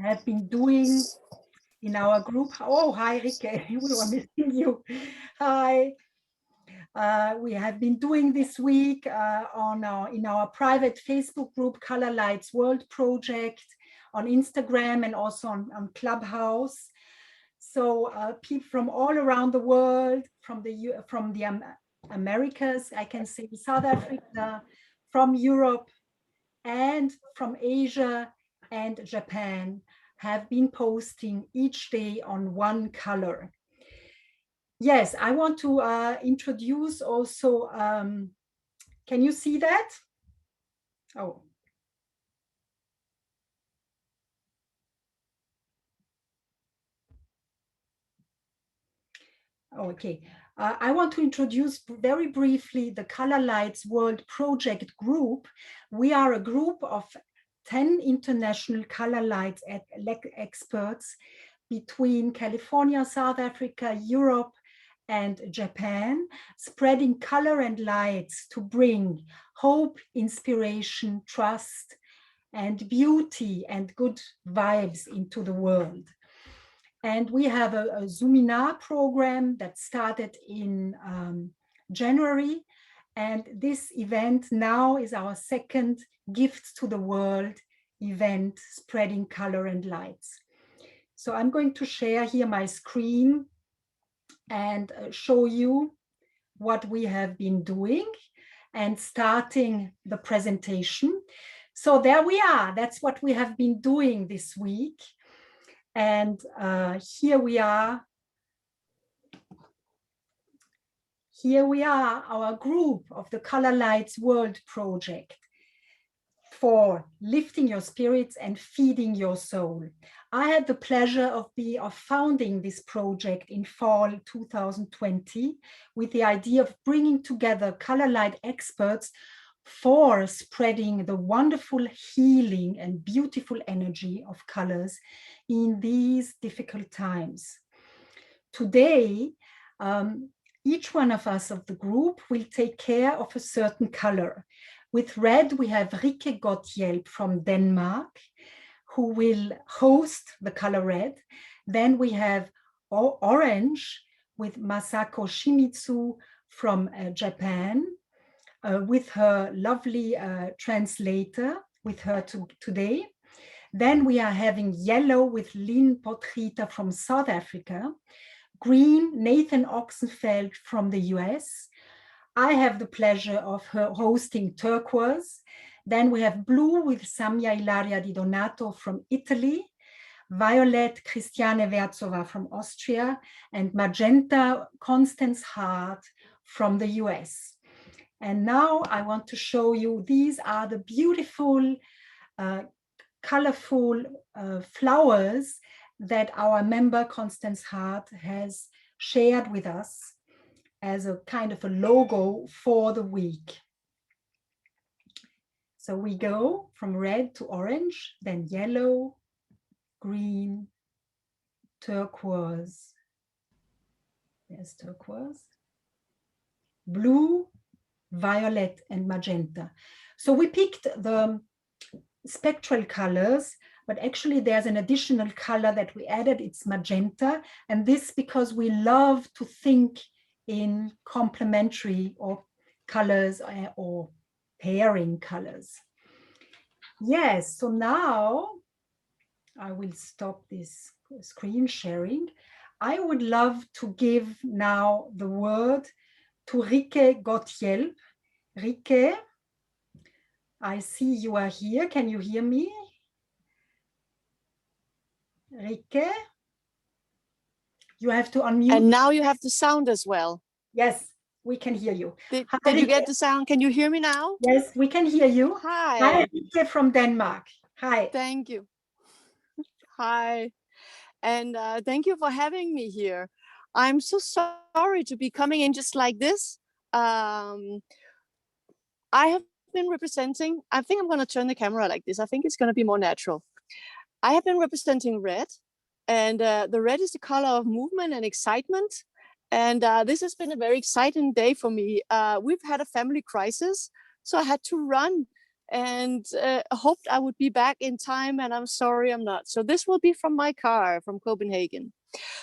have been doing in our group. Oh, hi, Rike. We were missing you. Hi. We have been doing this week in our private Facebook group, Color Lights World Project, on Instagram and also on Clubhouse. So people from all around the world, from the Americas, I can say South Africa, from Europe, and from Asia and Japan, have been posting each day on one color. Yes, I want to introduce also, can you see that? Oh. Okay, I want to introduce very briefly the Color Lights World Project group. We are a group of 10 international color lights experts between California, South Africa, Europe, and Japan, spreading color and lights to bring hope, inspiration, trust, and beauty and good vibes into the world. And we have a Zoominar program that started in January. And this event now is our second Gift to the World event, spreading color and lights. So I'm going to share here my screen and show you what we have been doing and starting the presentation. So there we are. That's what we have been doing this week. And here we are. Here we are, our group of the Color Lights World Project for lifting your spirits and feeding your soul. I had the pleasure of founding this project in fall 2020 with the idea of bringing together color light experts for spreading the wonderful healing and beautiful energy of colors in these difficult times. Today, each one of us of the group will take care of a certain color. With red, we have Rike Gottjelp from Denmark, who will host the color red. Then we have orange with Masako Shimizu from Japan, with her lovely translator with her today. Then we are having yellow with Lynn Potrita from South Africa, green, Nathan Oxenfeld from the US. I have the pleasure of hosting turquoise. Then we have blue with Samia Ilaria Di Donato from Italy, violet Christiane Verzova from Austria, and magenta Constance Hart from the US. And now I want to show you, these are the beautiful, colorful flowers that our member Constance Hart has shared with us as a kind of a logo for the week. So we go from red to orange, then yellow, green, turquoise. There's turquoise, blue, violet, and magenta. So we picked the spectral colors, but actually there's an additional color that we added, it's magenta. And this because we love to think in complementary or colors or pairing colors. Yes, so now I will stop this screen sharing. I would love to give now the word to Rike Gottjelp. Rike, I see you are here. Can you hear me? Rike? You have to unmute. And now you have the sound as well. Yes, we can hear you. Did you get the sound? Can you hear me now? Yes, we can hear you. Hi. Hi, Rike from Denmark. Hi. Thank you. Hi. And thank you for having me here. I'm so sorry to be coming in just like this. I have been representing, I think I'm going to turn the camera like this. I think it's going to be more natural. I have been representing red, and the red is the color of movement and excitement. And this has been a very exciting day for me. We've had a family crisis, so I had to run and hoped I would be back in time, and I'm sorry I'm not. So this will be from my car from Copenhagen.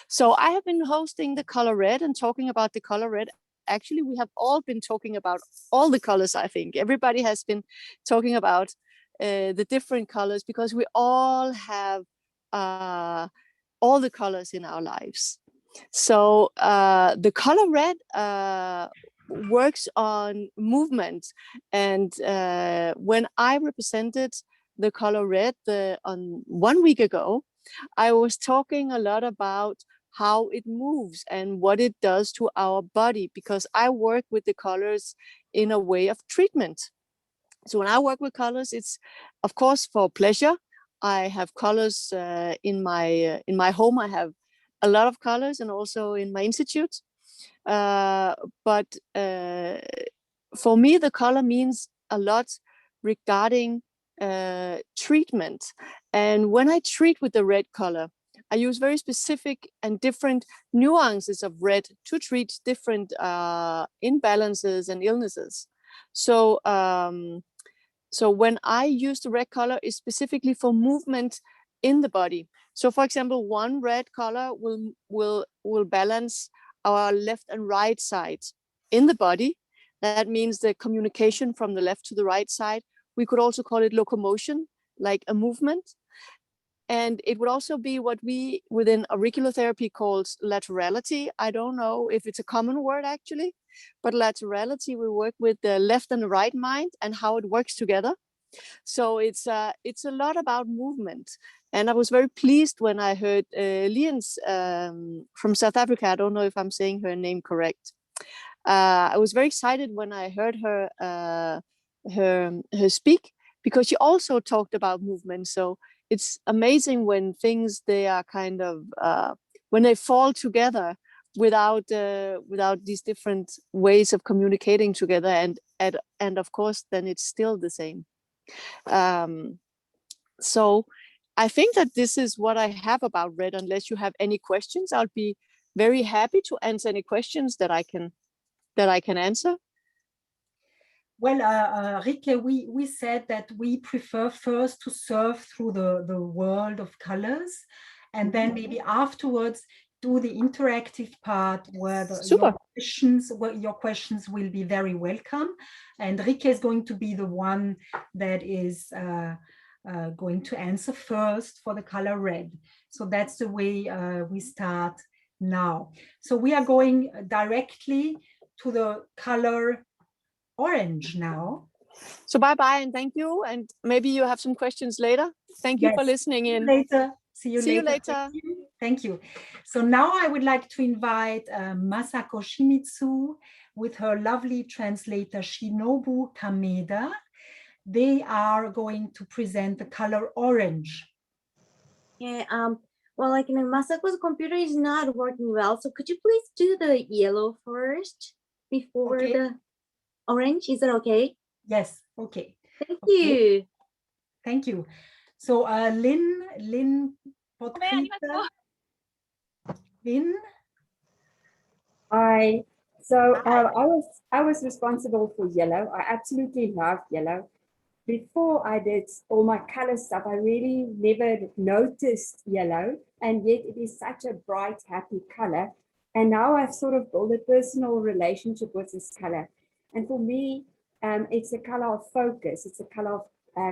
So I have been hosting the color red and talking about the color red. Actually, we have all been talking about all the colors. I think everybody has been talking about the different colors, because we all have all the colors in our lives. So the color red works on movement, and when I represented the color red on 1 week ago, I was talking a lot about how it moves and what it does to our body, because I work with the colors in a way of treatment. So when I work with colors, it's of course for pleasure. I have colors in my home. I have a lot of colors, and also in my institute. But for me, the color means a lot regarding treatment. And when I treat with the red color, I use very specific and different nuances of red to treat different imbalances and illnesses. So so when I use the red color, is specifically for movement in the body. So for example, one red color will balance our left and right sides in the body. That means the communication from the left to the right side. We could also call it locomotion, like a movement. And it would also be what we within auricular therapy calls laterality. I don't know if it's a common word actually, but laterality, we work with the left and the right mind and how it works together. So it's a lot about movement. And I was very pleased when I heard Lien's from South Africa. I don't know if I'm saying her name correct. I was very excited when I heard her speak, because she also talked about movement. So it's amazing when things, they are kind of when they fall together without these different ways of communicating together, and of course then it's still the same. So I think that this is what I have about red. Unless you have any questions, I'll be very happy to answer any questions that I can answer. Well, Rike, we said that we prefer first to surf through the world of colors, and then maybe afterwards do the interactive part where your questions will be very welcome. And Rike is going to be the one that is going to answer first for the color red. So that's the way we start now. So we are going directly to the color orange now. So bye-bye and thank you. And maybe you have some questions later. Thank you for listening in. See you later. Thank you. So now I would like to invite Masako Shimizu with her lovely translator Shinobu Kameda. They are going to present the color orange. Yeah, well, like, Masako's computer is not working well, so could you please do the yellow first before the orange? Is that okay? Yes, okay. Thank you. Thank you. So Lynn Potrita. Lynn? Hi. So I was responsible for yellow. I absolutely love yellow. Before I did all my color stuff, I really never noticed yellow, and yet it is such a bright, happy color. And now I've sort of built a personal relationship with this color. And for me, it's a color of focus. It's a color of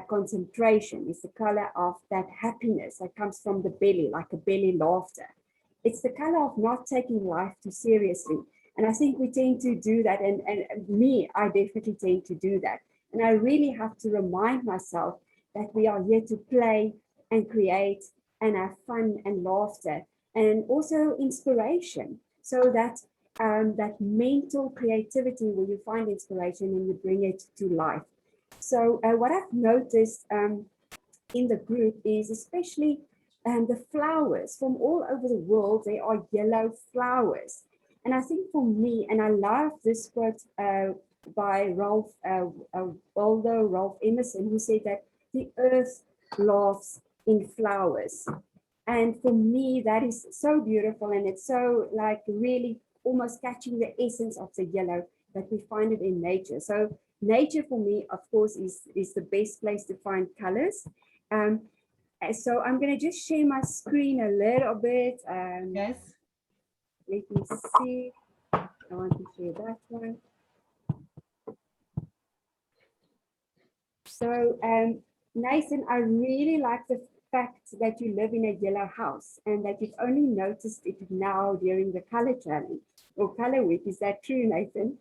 concentration. It's the color of that happiness that comes from the belly, like a belly laughter. It's the color of not taking life too seriously. And I think we tend to do that. And me, I definitely tend to do that. And I really have to remind myself that we are here to play and create and have fun and laughter, and also inspiration. So that that mental creativity where you find inspiration and you bring it to life. So what I've noticed in the group is especially the flowers from all over the world. They are yellow flowers. And I think for me, and I love this quote by Ralph Emerson, who said that the earth laughs in flowers. And for me, that is so beautiful, and it's so like really almost catching the essence of the yellow that we find it in nature. So nature for me, of course, is the best place to find colors. So I'm going to just share my screen a little bit. Yes. Let me see. I want to share that one. So, Nathan, I really like the fact that you live in a yellow house and that you've only noticed it now during the color challenge or color week. Is that true, Nathan?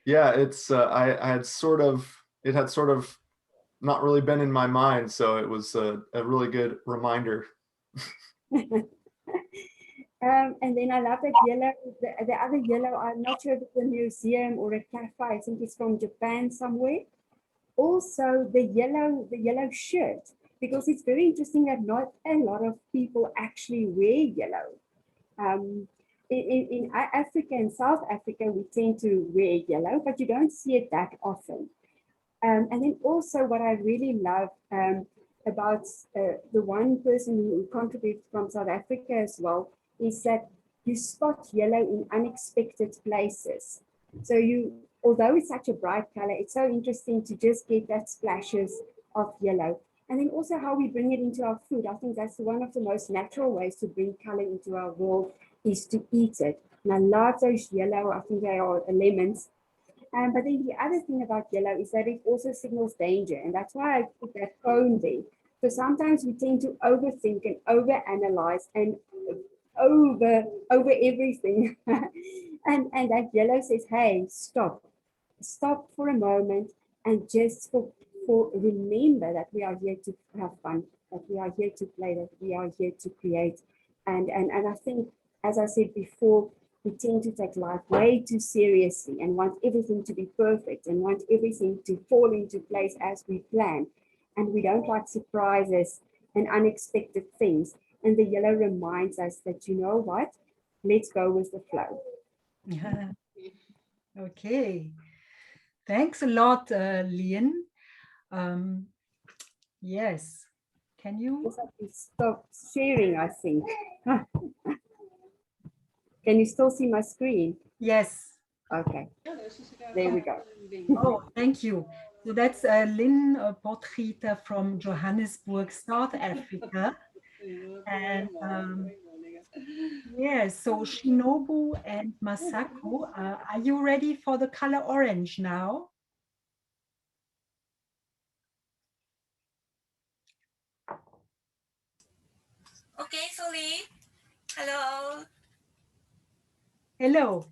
Yeah, it's I had sort of, it had sort of not really been in my mind, so it was a really good reminder. And then I love that yellow, the other yellow, I'm not sure if it's a museum or a cafe, I think it's from Japan somewhere. Also the yellow shirt, because it's very interesting that not a lot of people actually wear yellow. In Africa and South Africa, we tend to wear yellow, but you don't see it that often. And then also what I really love about the one person who contributed from South Africa as well, is that you spot yellow in unexpected places. So although it's such a bright color, it's so interesting to just get that splashes of yellow. And then also how we bring it into our food. I think that's one of the most natural ways to bring color into our world, is to eat it. And I love those yellow, I think they are lemons. But then the other thing about yellow is that it also signals danger. And that's why I put that cone there. So sometimes we tend to overthink and overanalyze and over everything. and that yellow says, hey, stop for a moment and just for remember that we are here to have fun, that we are here to play, that we are here to create. And I think, as I said before, we tend to take life way too seriously and want everything to be perfect and want everything to fall into place as we plan. And we don't like surprises and unexpected things. And the yellow reminds us that, you know what, let's go with the flow. Yeah. Okay. Thanks a lot, Lien. Yes. Can you? Stop sharing, I think. Can you still see my screen? Yes. Okay. There we go. Oh, thank you. So that's Lynn Potgieter from Johannesburg, South Africa. And yes, so Shinobu and Masako, are you ready for the color orange now? Okay, sorry. Hello. Hello.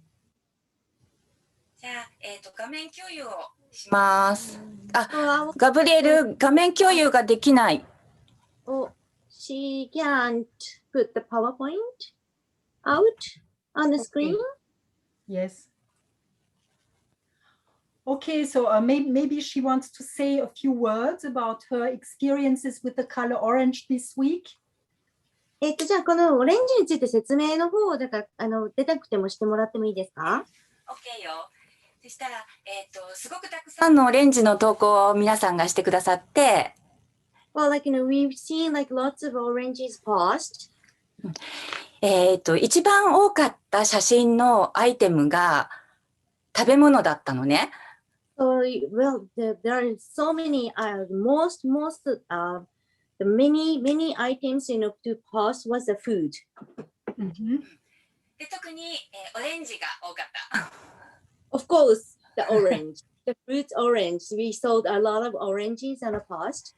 じゃあ、画面共有をします。あ、ガブリエル、画面共有ができない。Oh, she can't put the PowerPoint out on the screen. Yes. Okay, so maybe she wants to say a few words about her experiences with the color orange this week. じゃあこのオレンジについて説明の方を出たくてもしてもらってもいいですか？ OK よ。そしたら、すごくたくさんのオレンジの投稿を皆さんがしてくださって、Well, like, we've seen like lots of oranges post. 一番多かった写真のアイテムが食べ物だったのね。So, well, there are so many, the many items, to post was the food. で特に、オレンジが多かった。Of course, the orange, the fruit orange. We sold a lot of oranges on the post.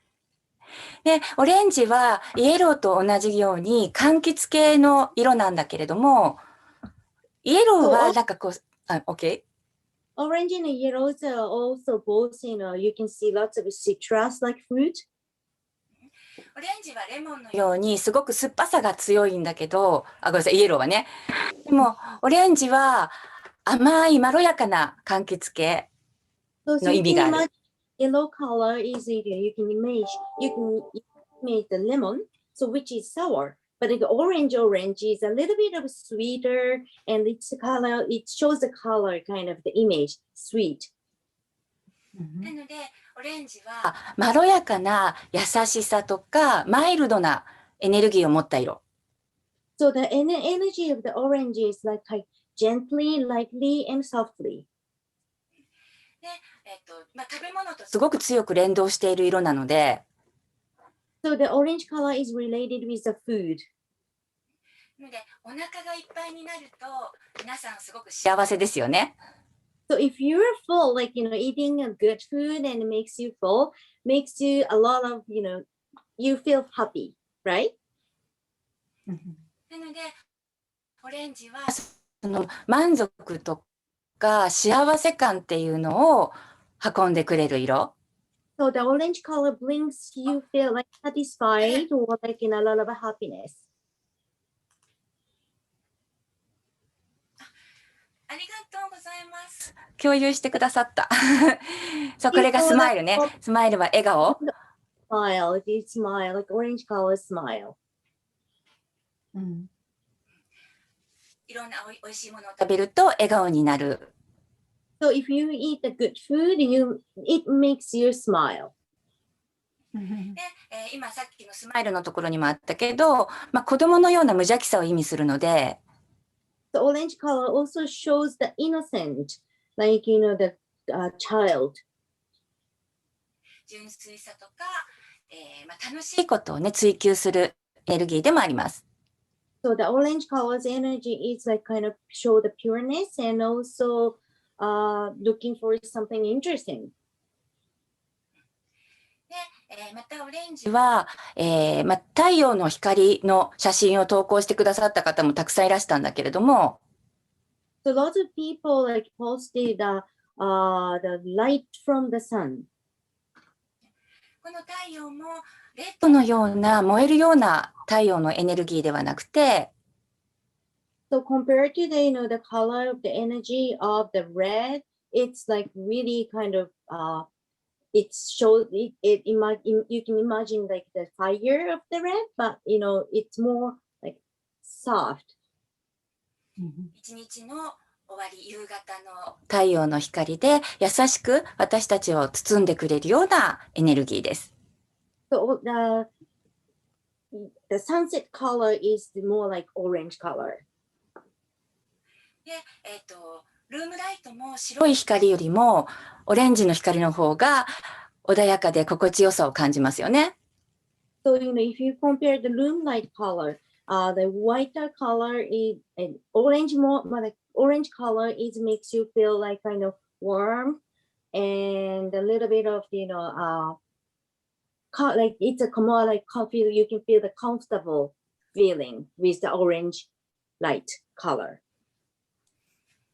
で、オレンジはイエローと同じように柑橘系の色なんだけれども、イエローはなんかこう、OK? Orange and yellows are also both, you can see lots of citrus-like fruit. オレンジはレモンのようにすごく酸っぱさが強いんだけど、ごめんなさい、イエローはね。でも、オレンジは甘いまろやかな柑橘系の意味がある。Yellow color is you can image the lemon, so which is sour. But the orange is a little bit of sweeter, and it shows the color kind of the image, sweet. なので、オレンジはまろやかな優しさとかマイルドなエネルギーを持った色。So the energy of the orange is like gently, lightly, and softly. 食べ物とすごく強く連動している色なので、So the orange color is related with the food. なのでお腹がいっぱいになると皆さんすごく幸せですよね。So if you're full, like, eating a good food and it makes you full, makes you a lot of, you feel happy, right? なのでオレンジはその満足とか幸せ感っていうのを運んでくれる色。So the orange color brings you feel like satisfied or like a lot of happiness. ありがとうございます。共有してくださった。そう、これがスマイルね。スマイルは笑顔。Smile, if you smile, like orange color smile. いろんなおいしいものを食べると笑顔になる。So if you eat the good food, it makes you smile. で、今さっきのスマイルのところにもあったけど、子供のような無邪気さを意味するので、The orange color also shows the innocent, like, the child. 純粋さとか、楽しいことをね、追求するエネルギーでもあります。So the orange color's energy is like kind of show the pureness and also looking for something interesting. で、またオレンジは、太陽の光の写真を投稿してくださった方もたくさんいらしたんだけれども、So lots of people like posted the light from the sun. この太陽もレッドのような燃えるような太陽のエネルギーではなくて、So compared to the color of the energy of the red, it's like really kind of it shows you can imagine like the fire of the red, but it's more like soft. 一日の終わり、夕方の太陽の光で優しく私たちを包んでくれるようなエネルギーです。So the sunset color is more like orange color. で、ルームライトも白い光よりもオレンジの光の方が穏やかで心地よさを感じますよね。So if you compare the room light color, the whiter color is and orange more like orange color is makes you feel like kind of warm and a little bit of like it's a more like coffee. You can feel the comfortable feeling with the orange light color.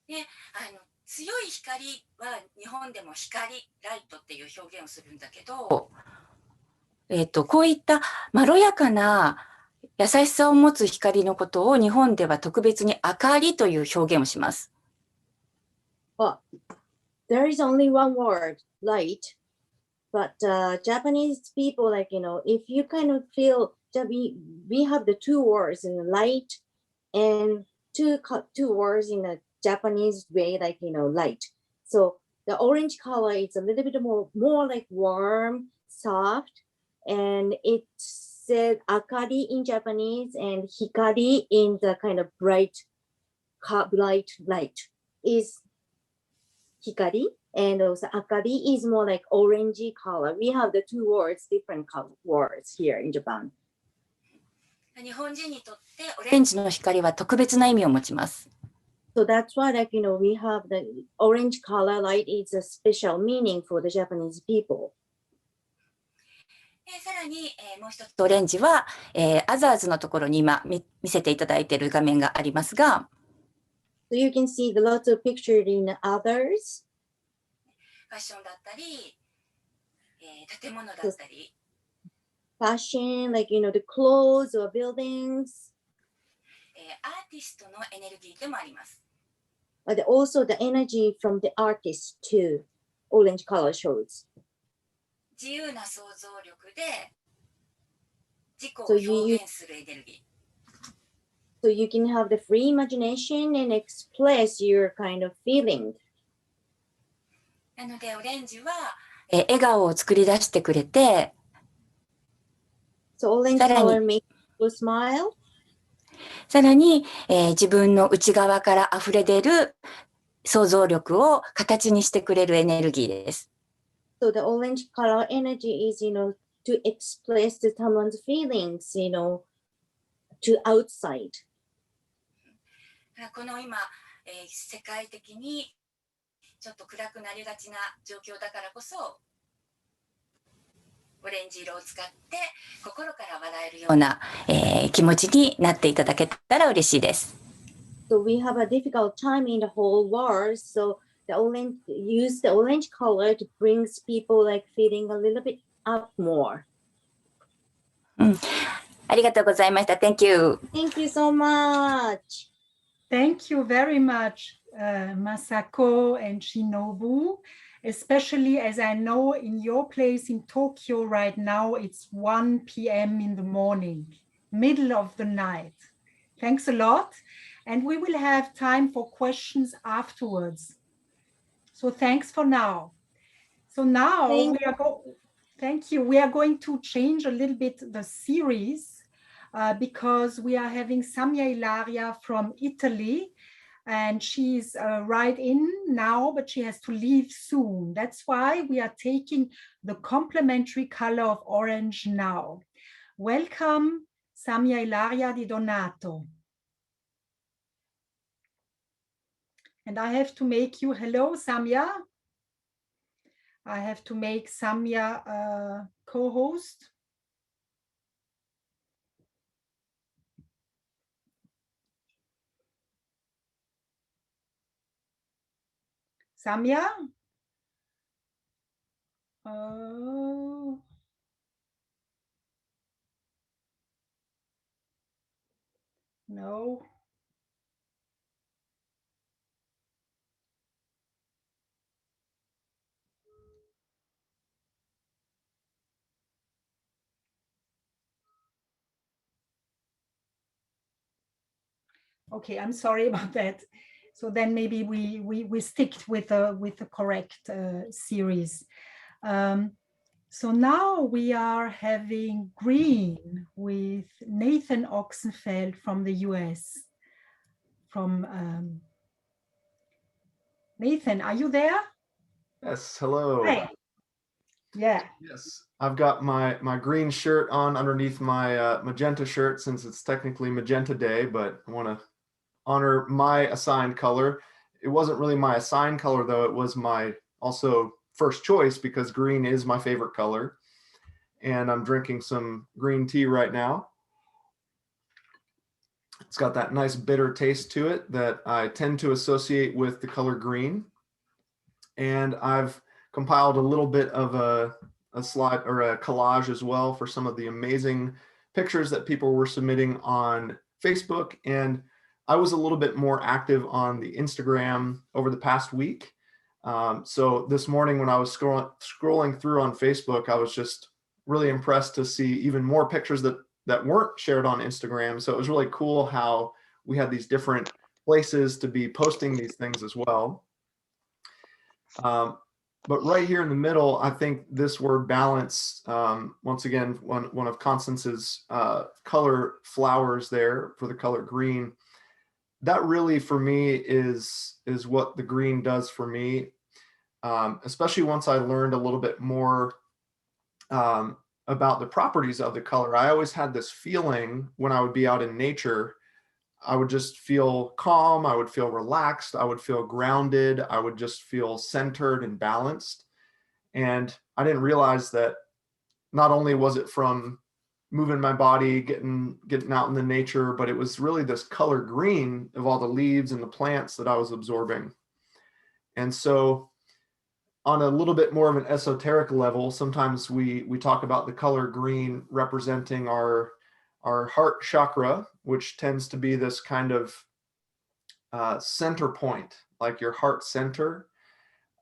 で、強い光は日本でも光ライトっていう表現をするんだけど、こういったまろやかな優しさを持つ光のことを日本では特別に明かりという表現をします。Well, there is only one word, light, but Japanese people like if you kind of feel that we have the two words in light and two words in a Japanese way, like light. So the orange color is a little bit more like warm, soft, and it said akari in Japanese and hikari in the kind of bright light is hikari, and also akari is more like orangey color. We have the two words, different words here in Japan. 日本人にとってオレンジの光は特別な意味を持ちます。So that's why, like, we have the orange color light is a special meaning for the Japanese people. さらに、もう一つオレンジは、アザーズのところに今見せていただいている画面がありますが、So you can see the lots of pictures in others. ファッションだったり、建物だったり、Fashion, like, the clothes or buildings. アーティストのエネルギーでもあります。But also the energy from the artist too. Orange color shows. 自由な想像力で自己を表現するエネルギー。So you can have the free imagination and express your kind of feeling. なのでオレンジは、笑顔を作り出してくれて、So orange color makes you smile. さらに、自分の内側から溢れ出る想像力を形にしてくれるエネルギーです。So the orange color energy is, to express the someone's feelings, to outside. この今、世界的にちょっと暗くなりがちな状況だからこそ、オレンジ色を使って心から笑えるような、気持ちになっていただけたら嬉しいです。So we have a difficult time in the whole world. So use the orange color to bring people like feeling a little bit up more. ありがとうございました。Thank you. Thank you so much. Thank you very much, Masako and Shinobu, especially as I know in your place in Tokyo right now, it's 1 p.m. in the morning, middle of the night. Thanks a lot. And we will have time for questions afterwards. So thanks for now. So now thank you. We are going to change a little bit the series because we are having Samia Ilaria from Italy, and she's right in now, but she has to leave soon. That's why we are taking the complementary color of orange now. Welcome, Samia Ilaria Di Donato. And I have to make you, hello, Samia. I have to make Samia co-host. Samia? No. Okay, I'm sorry about that. So then maybe we stick with the correct series. So now we are having green with Nathan Oxenfeld from the US. From Nathan, are you there? Yes, hello. Hi. Yeah. Yes, I've got my green shirt on underneath my magenta shirt since it's technically Magenta Day, but I want to honor my assigned color. It wasn't really my assigned color though, it was my also first choice because green is my favorite color. And I'm drinking some green tea right now. It's got that nice bitter taste to it that I tend to associate with the color green. And I've compiled a little bit of a slide or a collage as well for some of the amazing pictures that people were submitting on Facebook. And I was a little bit more active on the Instagram over the past week. So this morning when I was scrolling through on Facebook, I was just really impressed to see even more pictures that weren't shared on Instagram. So it was really cool how we had these different places to be posting these things as well. But right here in the middle, I think this word balance, once again, one of Constance's color flowers there for the color green, that really for me is what the green does for me, especially once I learned a little bit more about the properties of the color. I always had this feeling when I would be out in nature, I would just feel calm, I would feel relaxed, I would feel grounded, I would just feel centered and balanced. And I didn't realize that not only was it from moving my body, getting out in the nature, but it was really this color green of all the leaves and the plants that I was absorbing. And so on a little bit more of an esoteric level, sometimes we talk about the color green representing our heart chakra, which tends to be this kind of center point, like your heart center.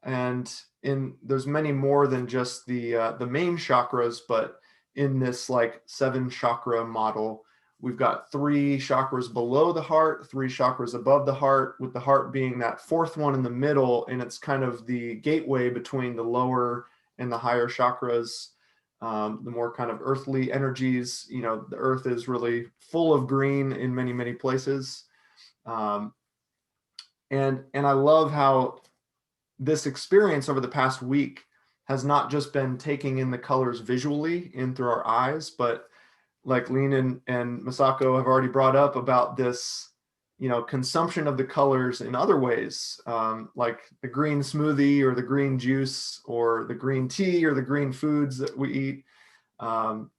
And there's many more than just the main chakras, but in this like 7 chakra model, we've got 3 chakras below the heart, 3 chakras above the heart, with the heart being that 4th one in the middle, and it's kind of the gateway between the lower and the higher chakras. The more kind of earthly energies, the earth is really full of green in many, many places. And I love how this experience over the past week has not just been taking in the colors visually in through our eyes, but like Lean and Masako have already brought up about this, consumption of the colors in other ways, like the green smoothie or the green juice or the green tea or the green foods that we eat. And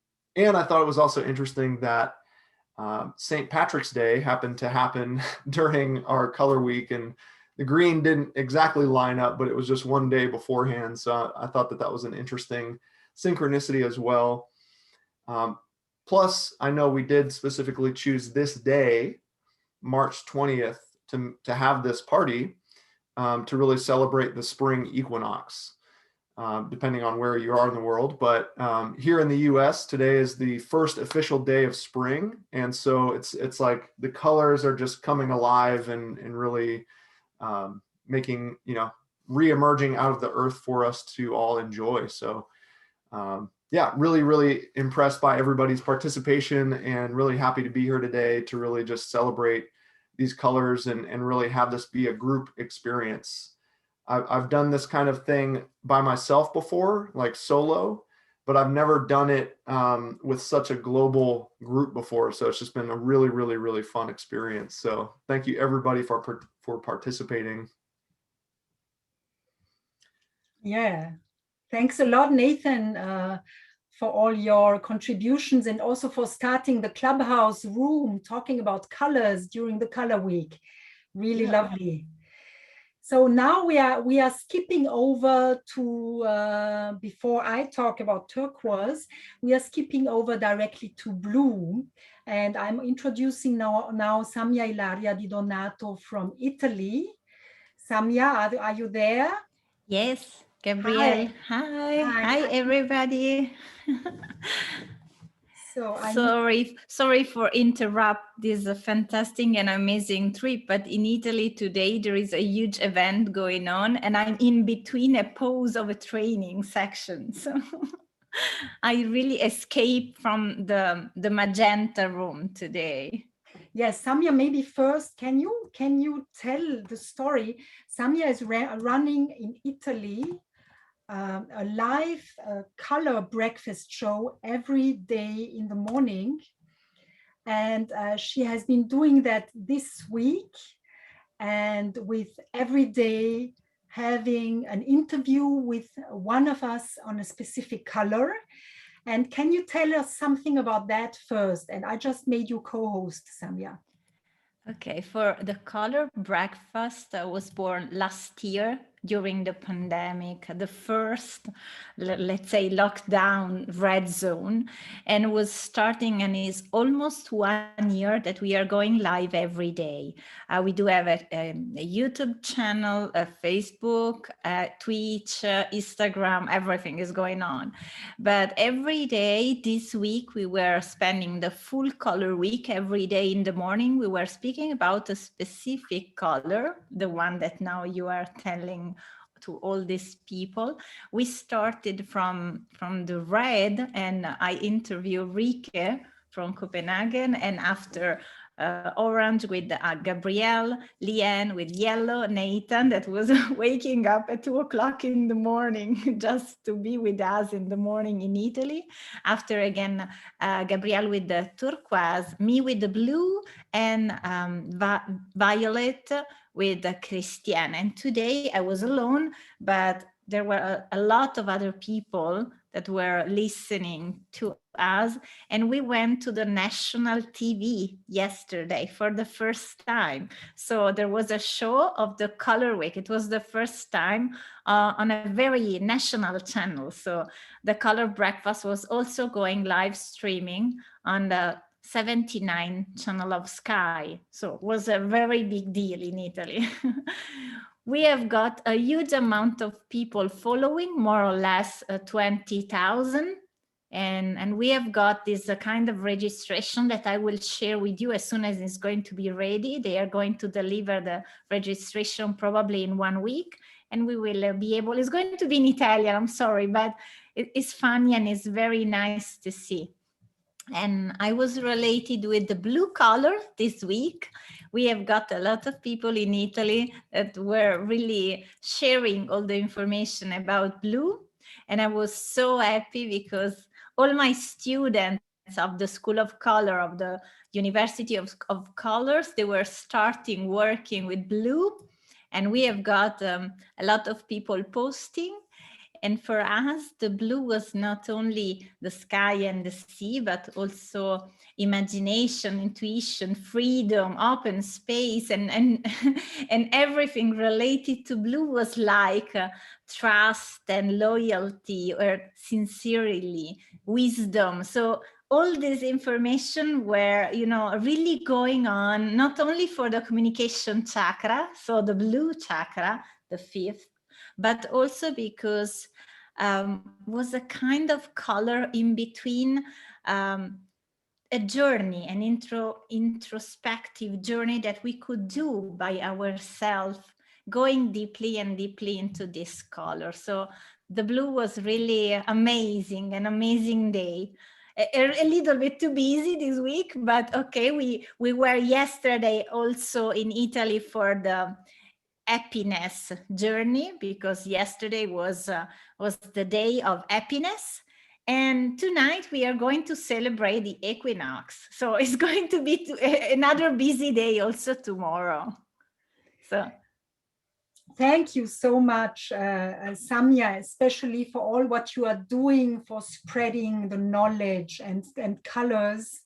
I thought it was also interesting that St. Patrick's Day happened to happen during our color week, and the green didn't exactly line up, but it was just one day beforehand. So I thought that was an interesting synchronicity as well. Plus, I know we did specifically choose this day, March 20th, to have this party to really celebrate the spring equinoxe, depending on where you are in the world. But here in the US, today is the first official day of spring. And so it's like the colors are just coming alive and really making, re-emerging out of the earth for us to all enjoy. So yeah, really, really impressed by everybody's participation and really happy to be here today to really just celebrate these colors and really have this be a group experience. I've done this kind of thing by myself before, like solo, but I've never done it with such a global group before. So it's just been a really, really, really fun experience. So thank you everybody for participating. Yeah, thanks a lot, Nathan, for all your contributions and also for starting the Clubhouse room, talking about colors during the color week. Really lovely. So now we are skipping over to, before I talk about turquoise, we are skipping over directly to blue. And I'm introducing now Samia Ilaria Di Donato from Italy. Samia, are you there? Yes, Gabrielle. Hi everybody. So sorry for interrupt this fantastic and amazing trip, but in Italy today there is a huge event going on and I'm in between a pause of a training section. So I really escaped from the magenta room today. Yes, Samia, maybe first, can you tell the story? Samia is running in Italy a live color breakfast show every day in the morning. And she has been doing that this week, and with every day having an interview with one of us on a specific color. And can you tell us something about that first? And I just made you co-host, Samia. Okay, for the color breakfast, I was born last year during the pandemic, the first, let's say, lockdown red zone, and was starting and is almost 1 year that we are going live every day. We do have a YouTube channel, a Facebook, Twitch, Instagram, everything is going on. But every day this week, we were spending the full color week. Every day in the morning, we were speaking about a specific color, the one that now you are telling to all these people. We started from the red, and I interviewed Rike from Copenhagen, and after orange with Gabrielle, Leanne with yellow, Nathan that was waking up at 2 o'clock in the morning just to be with us in the morning in Italy. After again, Gabrielle with the turquoise, me with the blue, and violet with Christiane. And today I was alone, but there were a lot of other people that were listening to us. And we went to the national TV yesterday for the first time. So there was a show of the Color Week. It was the first time on a very national channel. So the Color Breakfast was also going live streaming on the 79 channel of Sky. So it was a very big deal in Italy. We have got a huge amount of people following, more or less 20,000. And we have got this kind of registration that I will share with you as soon as it's going to be ready. They are going to deliver the registration probably in 1 week. And we will be able, it's going to be in Italian, I'm sorry, but it's funny and it's very nice to see. And I was related with the blue color this week. We have got a lot of people in Italy that were really sharing all the information about blue. And I was so happy because all my students of the School of Color of the University of Colors, they were starting working with blue. And we have got a lot of people posting. And for us, the blue was not only the sky and the sea, but also imagination, intuition, freedom, open space, and and everything related to blue was like trust and loyalty or sincerely, wisdom. So all this information were, you know, really going on, not only for the communication chakra, so the blue chakra, the fifth, but also because was a kind of color in between a journey, an introspective journey that we could do by ourselves, going deeply and deeply into this color. So the blue was really amazing, an amazing day. A little bit too busy this week, but okay, we were yesterday also in Italy for the happiness journey, because yesterday was the day of happiness, and tonight we are going to celebrate the equinoxe, so it's going to be another busy day also tomorrow. So thank you so much, Samia, especially for all what you are doing for spreading the knowledge and colors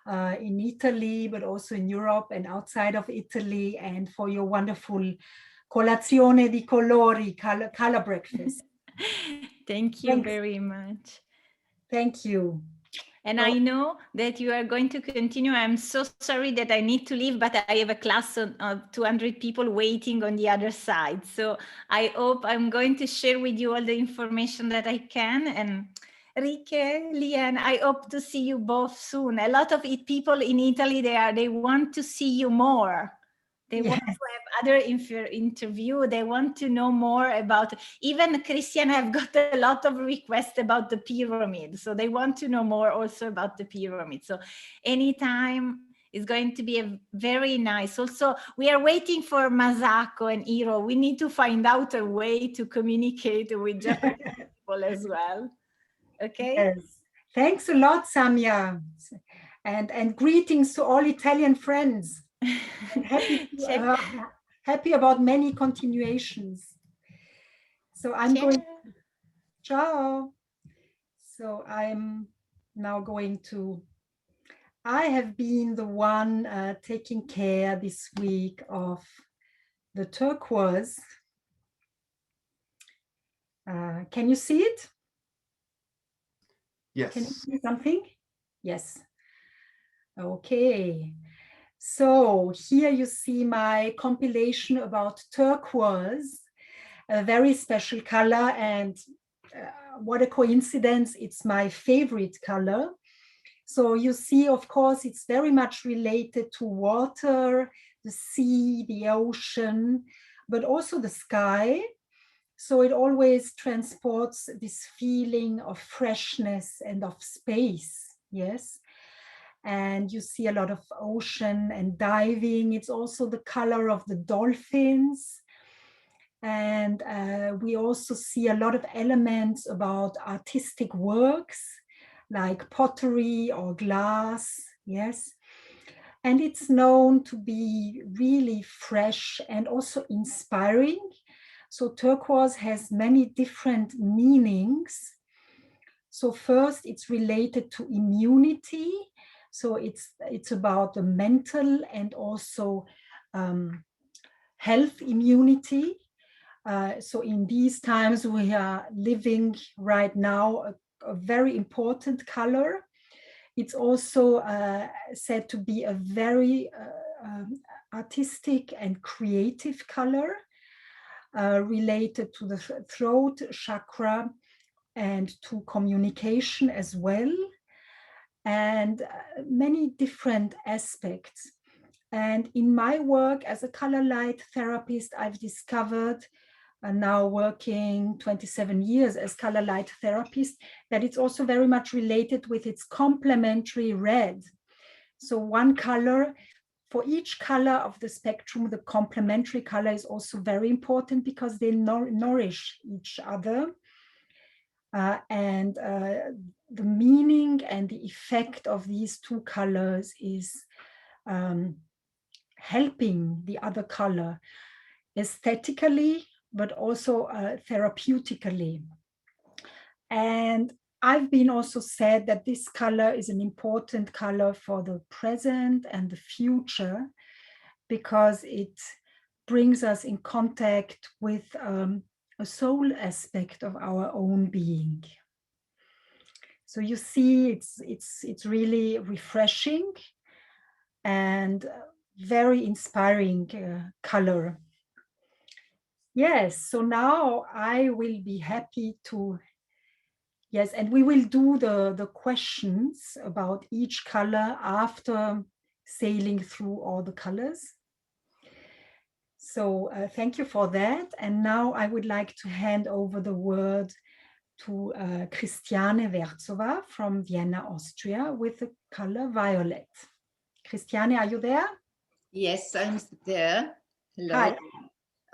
in Italy, but also in Europe and outside of Italy, and for your wonderful colazione di colori, color breakfast. Thank you Thanks. very much. Thank you. And I know that you are going to continue. I'm so sorry that I need to leave, but I have a class of 200 people waiting on the other side. So I hope I'm going to share with you all the information that I can. And Rike, Lian, I hope to see you both soon. A lot of people in Italy, they want to see you more. They want to have other interview. They want to know more about, even Christian have got a lot of requests about the pyramid. So they want to know more also about the pyramid. So anytime is going to be a very nice. Also, we are waiting for Masako and Hiro. We need to find out a way to communicate with Japanese people as well. Okay? Yes. Thanks a lot, Samia. And greetings to all Italian friends. Happy about many continuations. So I'm going, ciao. So I'm now going to, I have been the one taking care this week of the turquoise. Can you see it? Yes. Can you see something? Yes. Okay. So here you see my compilation about turquoise, a very special color, and what a coincidence, it's my favorite color. So you see, of course, it's very much related to water, the sea, the ocean, but also the sky. So it always transports this feeling of freshness and of space, yes. And you see a lot of ocean and diving. It's also the color of the dolphins. And we also see a lot of elements about artistic works like pottery or glass, yes. And it's known to be really fresh and also inspiring. So turquoise has many different meanings. So first, it's related to immunity. So it's about the mental and also health immunity. So in these times we are living right now a very important color. It's also said to be a very artistic and creative color related to the throat chakra and to communication as well, and many different aspects. And in my work as a color light therapist, I've discovered now working 27 years as color light therapist, that it's also very much related with its complementary red. So one color, for each color of the spectrum, the complementary color is also very important because they nourish each other. And the meaning and the effect of these two colors is helping the other color aesthetically, but also therapeutically. And I've been also said that this color is an important color for the present and the future because it brings us in contact with a soul aspect of our own being. So you see, it's really refreshing and very inspiring color. Yes, so now I will be happy to, yes, and we will do the questions about each color after sailing through all the colors. So thank you for that. And now I would like to hand over the word to Christiane Verzova from Vienna, Austria, with the color violet. Christiane, are you there? Yes, I'm there. Hello. Hi.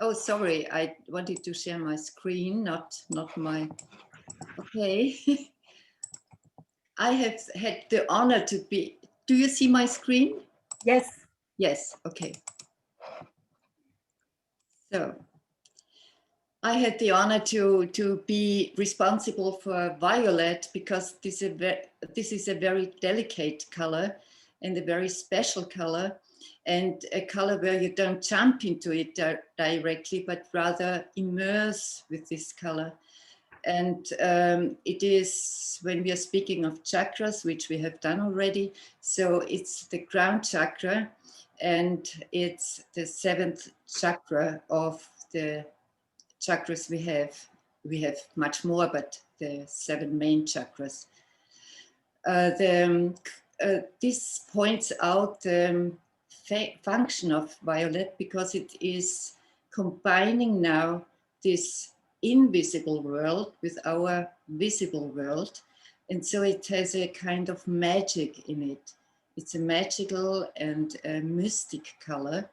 Oh, sorry. I wanted to share my screen, not my. Okay. I have had the honor to be. Do you see my screen? Yes. Yes. Okay. So I had the honor to be responsible for violet because this is a very delicate color and a very special color, and a color where you don't jump into it directly, but rather immerse with this color. And it is, when we are speaking of chakras, which we have done already, so it's the crown chakra, and it's the 7th chakra of the chakras we have. We have much more, but the 7 main chakras. This points out the function of violet because it is combining now this invisible world with our visible world. And so it has a kind of magic in it. It's a magical and a mystic color.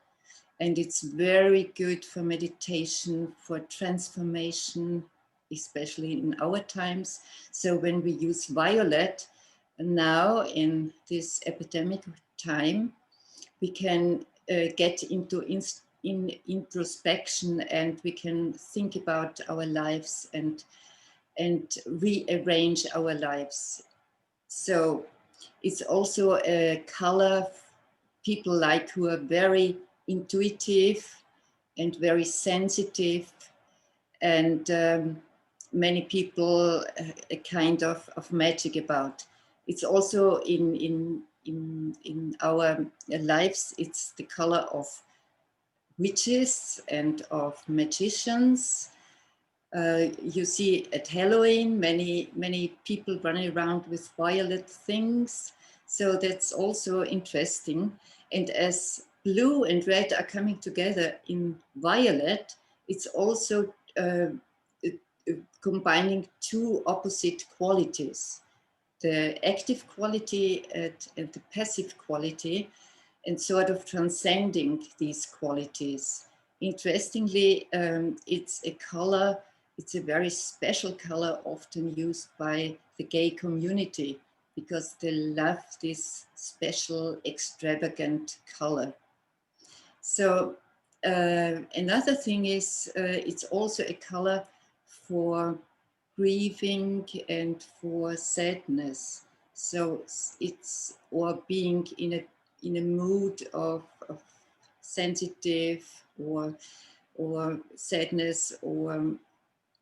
And it's very good for meditation, for transformation, especially in our times. So when we use violet now in this epidemic time, we can get into introspection, and we can think about our lives and rearrange our lives. So it's also a color people like who are very intuitive and very sensitive, and many people a kind of magic about. It's also in our lives, it's the color of witches and of magicians. You see at Halloween, many people running around with violet things. So that's also interesting. And as blue and red are coming together in violet, it's also combining 2 opposite qualities, the active quality and the passive quality, and sort of transcending these qualities. Interestingly, it's a color, it's a very special color often used by the gay community because they love this special, extravagant color. So another thing is it's also a color for grieving and for sadness. So it's, or being in a mood of sensitive or sadness, or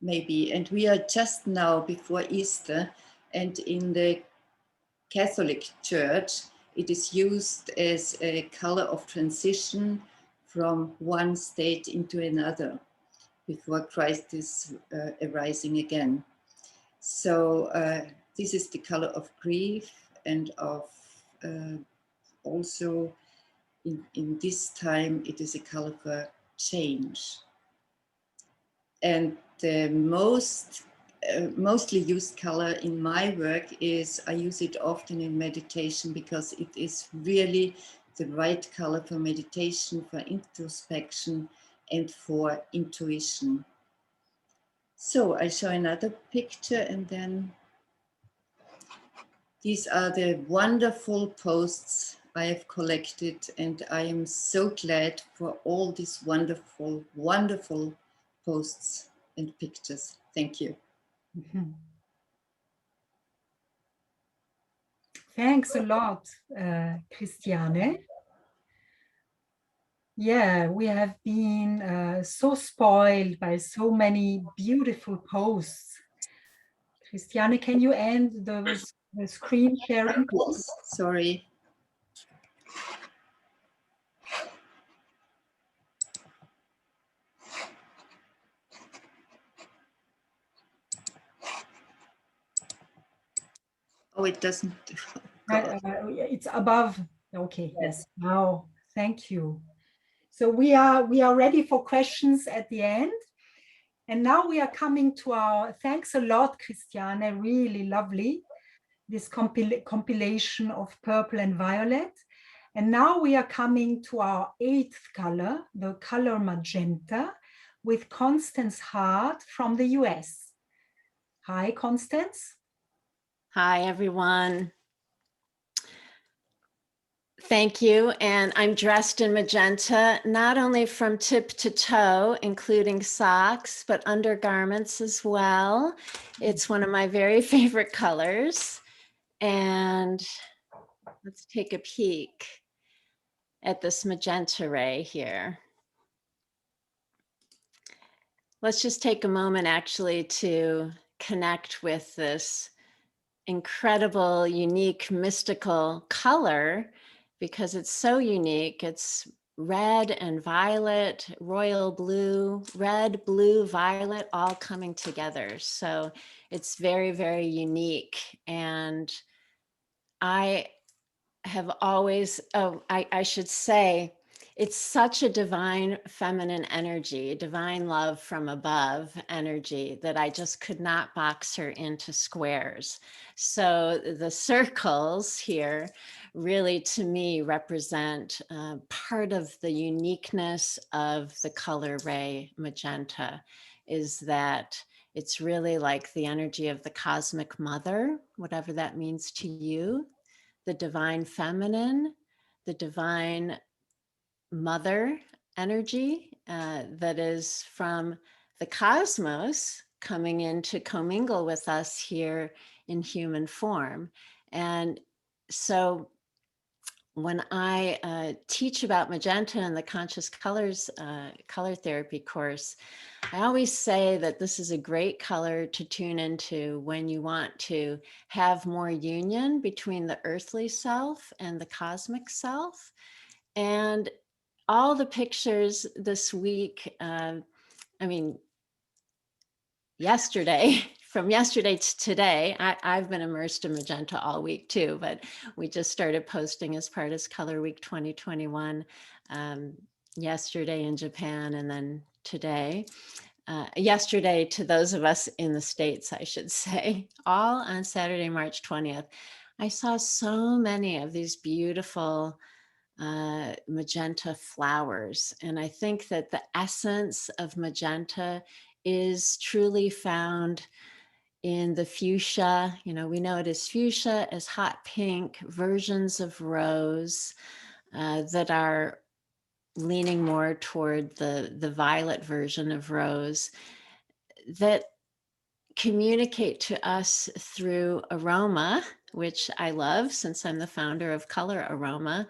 maybe, and we are just now before Easter, and in the Catholic Church, it is used as a color of transition from one state into another before Christ is arising again. So this is the color of grief and of also in this time, it is a color for change. And the mostly used color in my work is, I use it often in meditation because it is really the right color for meditation, for introspection, and for intuition. So I show another picture, and then these are the wonderful posts I have collected, and I am so glad for all these wonderful, wonderful posts and pictures. Thank you. Mhm. Thanks a lot, Christiane. Yeah, we have been so spoiled by so many beautiful posts. Christiane, can you end the screen sharing? Yes, sorry. Oh, it doesn't. Oh, It's above. Okay, yes. yes. Now, thank you. So we are ready for questions at the end. And now we are coming to our, thanks a lot, Christiane, really lovely, this compilation of purple and violet. And now we are coming to our 8th color, the color magenta, with Constance Hart from the US. Hi, Constance. Hi, everyone. Thank you. And I'm dressed in magenta, not only from tip to toe, including socks, but undergarments as well. It's one of my very favorite colors. And let's take a peek at this magenta ray here. Let's just take a moment actually to connect with this incredible, unique, mystical color, because it's so unique. It's red and violet, royal blue, red, blue, violet, all coming together. So it's very, very unique. And I have always, I should say, it's such a divine feminine energy, divine love from above energy, that I just could not box her into squares. So the circles here really, to me, represent part of the uniqueness of the color ray magenta, is that it's really like the energy of the cosmic mother, whatever that means to you, the divine feminine, the divine mother energy that is from the cosmos coming in to commingle with us here in human form. And so when I teach about magenta in the Conscious Colors color therapy course, I always say that this is a great color to tune into when you want to have more union between the earthly self and the cosmic self. And all the pictures this week, yesterday, from yesterday to today, I've been immersed in magenta all week too, but we just started posting as part of Color Week 2021 yesterday in Japan, and then today. Yesterday to those of us in the States, I should say, all on Saturday, March 20th. I saw so many of these beautiful magenta flowers. And I think that the essence of magenta is truly found in the fuchsia. You know, we know it as fuchsia, as hot pink, versions of rose that are leaning more toward the violet version of rose, that communicate to us through aroma, which I love since I'm the founder of Color Aroma.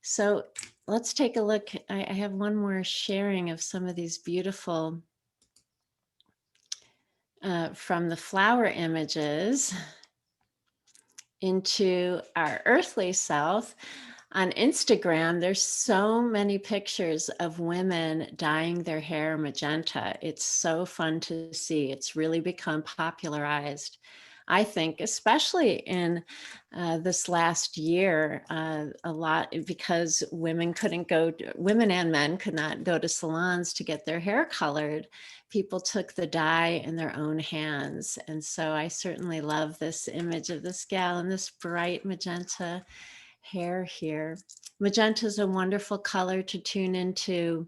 So let's take a look. I have one more sharing of some of these beautiful from the flower images into our earthly self. On Instagram, there's so many pictures of women dyeing their hair magenta. It's so fun to see. It's really become popularized. I think, especially in this last year, a lot because women and men could not go to salons to get their hair colored. People took the dye in their own hands. And so I certainly love this image of this gal in this bright magenta hair here. Magenta is a wonderful color to tune into,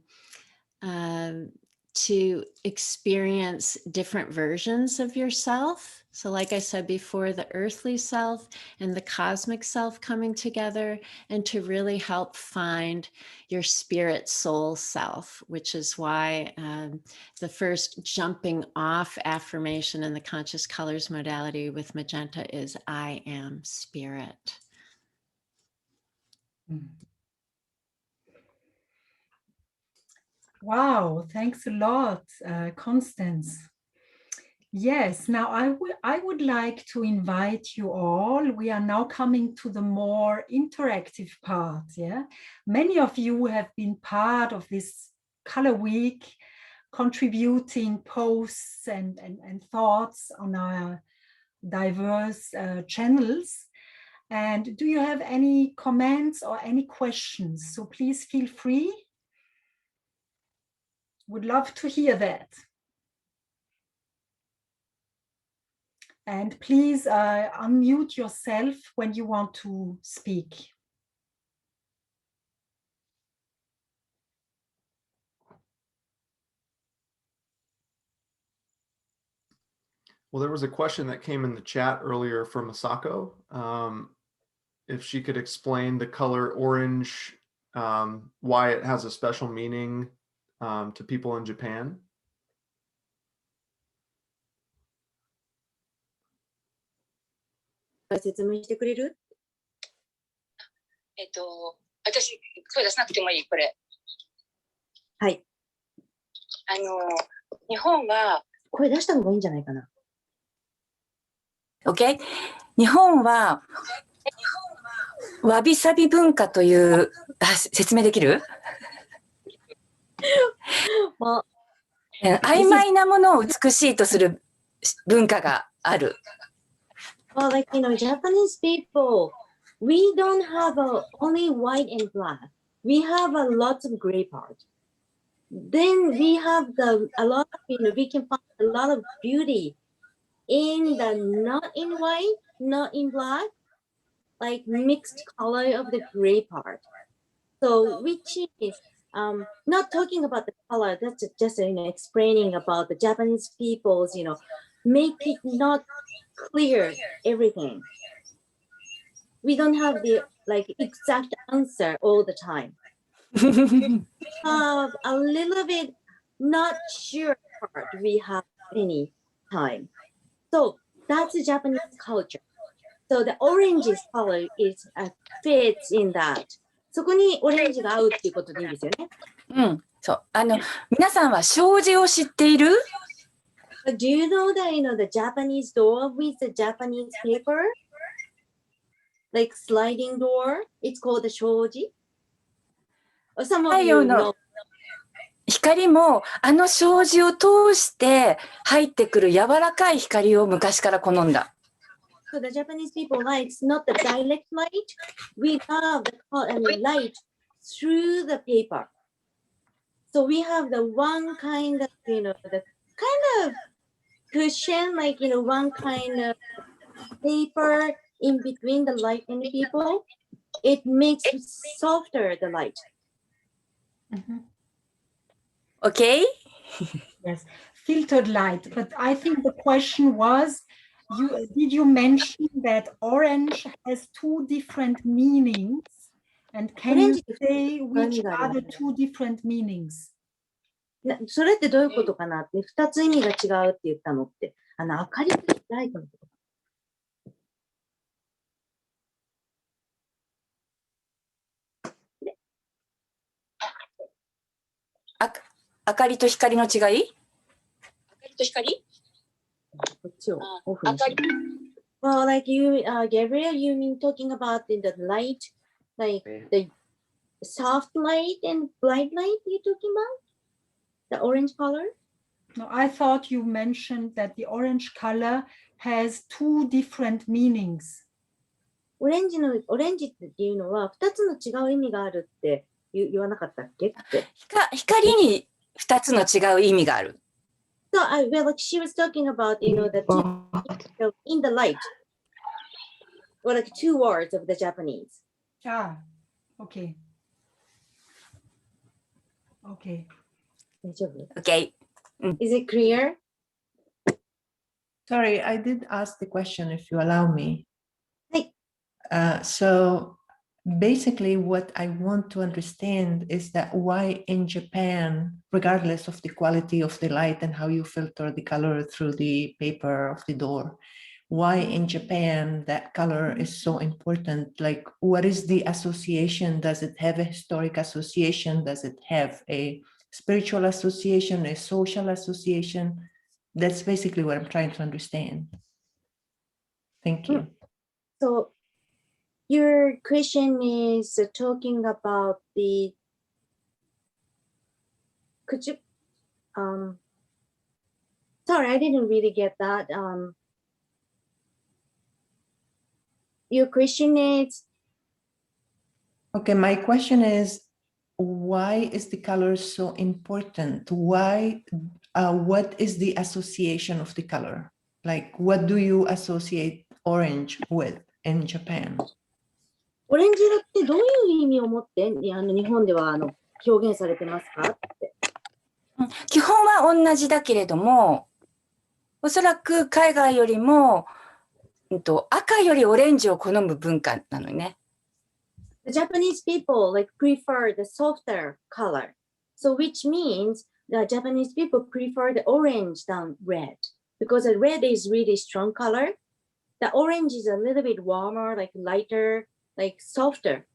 to experience different versions of yourself. So like I said before, the earthly self and the cosmic self coming together, and to really help find your spirit soul self, which is why the first jumping off affirmation in the conscious colors modality with magenta is I am spirit. Wow, thanks a lot, Constance. Yes, now I would like to invite you all. We are now coming to the more interactive part. Yeah, many of you have been part of this Color Week, contributing posts and thoughts on our diverse channels. And do you have any comments or any questions? So please feel free. Would love to hear that. And please unmute yourself when you want to speak. Well, there was a question that came in the chat earlier from Masako. If she could explain the color orange, why it has a special meaning to people in Japan. 説明してくれる？私、声出さなくてもいい、これ。はい。日本は。声出した方がいいんじゃないかな。OK。日本は、わびさび文化という、説明できる？曖昧なものを美しいとする文化がある。Well, like, Japanese people, we don't have only white and black. We have lots of gray part. Then we have a lot of, we can find a lot of beauty in the not in white, not in black, like mixed color of the gray part. So which is not talking about the color, that's just explaining about the Japanese people's, make it not clear everything. We don't have the exact answer all the time. A little bit not sure part we have any time. So that's the Japanese culture. So the orange color is fits in that. そこにオレンジが合うっていうことでいいですよね。うん、そう。皆さんは障子を知っている？ Do you know that the Japanese door with the Japanese paper, like sliding door, it's called the shoji? Or some of you know. 光も障子を通して入ってくる柔らかい光を昔から好んだ。So the Japanese people likes not the direct light. We have the light through the paper. So we have the one kind of, the kind of cushion, like, one kind of paper in between the light and the people. It makes softer the light. Mm-hmm. Okay? Yes, filtered light. But I think the question was, did you mention that orange has two different meanings? And can you say which are the two different meanings? それってどういうことかなって、2つ意味が違うって言ったのって、明かりとライトのこと。明かりと光の違い？明かりと光？こっちをオフにして。Well, like you, Gabriel, you mean talking about the light, like the soft light and bright light you're talking about? The orange color? No, I thought you mentioned that the orange color has two different meanings. オレンジっていうのは2つの違う意味があるって言わなかったっけって。光に2つの違う意味がある。So, well, like she was talking about, you know, the two, in the light, or like two words of the Japanese. Ah, okay. Okay. Okay. Is it clear? Sorry, I did ask the question, if you allow me. Hey. So basically what I want to understand is that why in Japan, regardless of the quality of the light and how you filter the color through the paper of the door, why in Japan that color is so important? Like, what is the association? Does it have a historic association? Does it have a spiritual association, a social association? That's basically what I'm trying to understand. Thank you. So your question is talking about the, could you, sorry, I didn't really get that. Your question is? Okay, my question is, why is the color so important? Why, what is the association of the color? Like, what do you associate orange with in Japan? オレンジ色ってどういう意味を持って日本では表現されてますかって。基本は同じだけれども、おそらく海外よりも、赤よりオレンジを好む文化なのね。The Japanese people like prefer the softer color, so which means the Japanese people prefer the orange than red because the red is really strong color. The orange is a little bit warmer, like lighter, like softer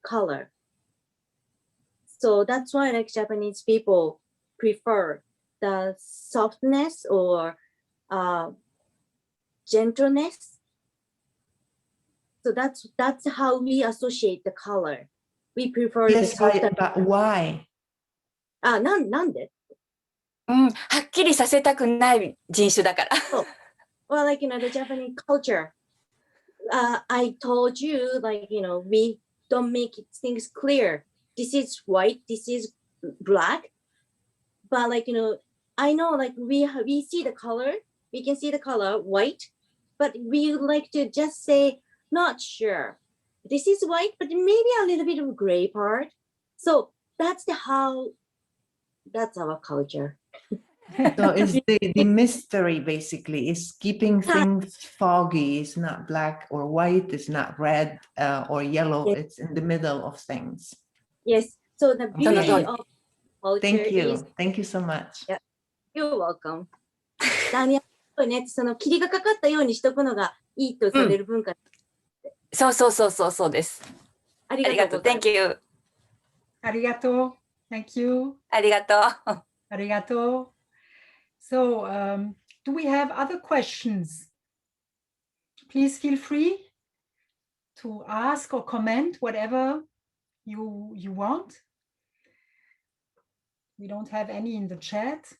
color. So that's why like Japanese people prefer the softness or gentleness. So that's how we associate the color. We prefer the softer. But why? なんで? はっきりさせたくない人種だから。Well, like, you know, the Japanese culture, I told you, like, you know, we don't make things clear. This is white, this is black. But like, you know, I know like we see the color, we can see the color white, but we like to just say, not sure. This is white, but maybe a little bit of gray part. So that's our culture. So is the mystery basically is keeping things foggy. It's not black or white, it's not red or yellow, yes. It's in the middle of things. Yes, so the beauty of culture Thank you so much. Yeah. You're welcome. その霧がかかったようにしとくのがいいとされる文化。そうです。ありがとう。Thank you. ありがとう。Thank you. ありがとう。ありがとう。So, do we have other questions? Please feel free to ask or comment whatever you want. We don't have any in the chat.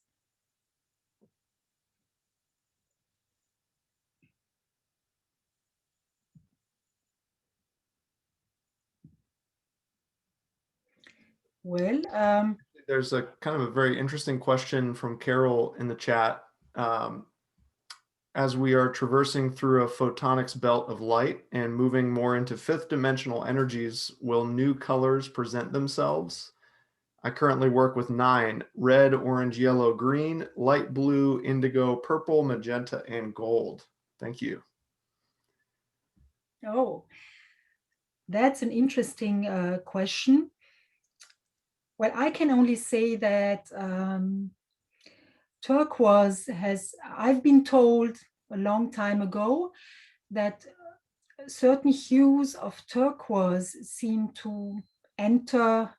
Well, there's a kind of a very interesting question from Carol in the chat. As we are traversing through a photonics belt of light and moving more into fifth dimensional energies, will new colors present themselves? I currently work with 9: red, orange, yellow, green, light blue, indigo, purple, magenta, and gold. Thank you. Oh, that's an interesting question. Well, I can only say that turquoise I've been told a long time ago that certain hues of turquoise seem to enter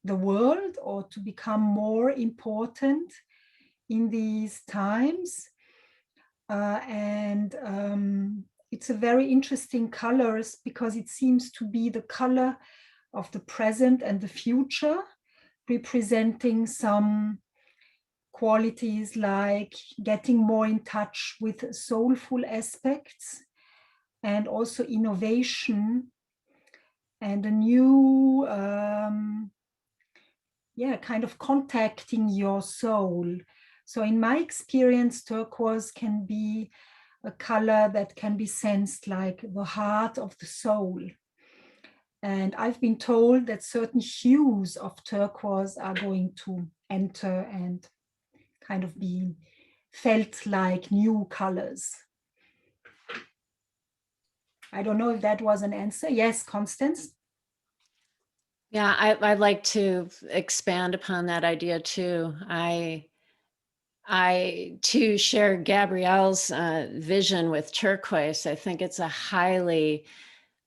the world or to become more important in these times. It's a very interesting colors because it seems to be the color of the present and the future, representing some qualities like getting more in touch with soulful aspects, and also innovation and a new kind of contacting your soul. So in my experience, turquoise can be a color that can be sensed like the heart of the soul. And I've been told that certain hues of turquoise are going to enter and kind of be felt like new colors. I don't know if that was an answer. Yes, Constance? Yeah, I'd like to expand upon that idea too. I too share Gabrielle's vision with turquoise. I think it's a highly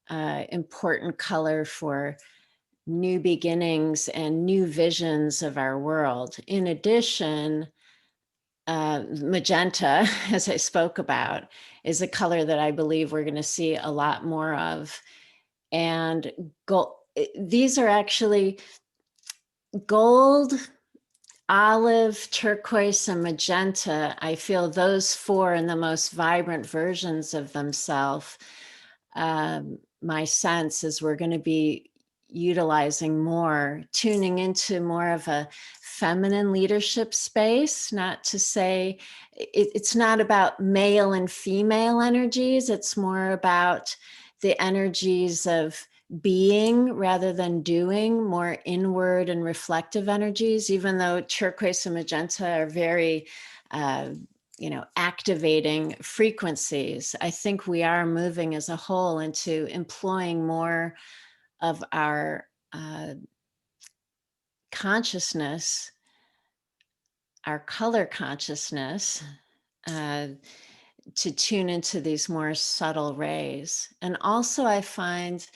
important color for new beginnings and new visions of our world. In addition, magenta, as I spoke about, is a color that I believe we're going to see a lot more of. And these are actually gold, olive, turquoise, and magenta. I feel those four in the most vibrant versions of themselves. My sense is we're going to be utilizing more, tuning into more of a feminine leadership space. Not to say it's not about male and female energies. It's more about the energies of being rather than doing, more inward and reflective energies, even though turquoise and magenta are very activating frequencies. I think we are moving as a whole into employing more of our consciousness, our color consciousness, to tune into these more subtle rays. And also I find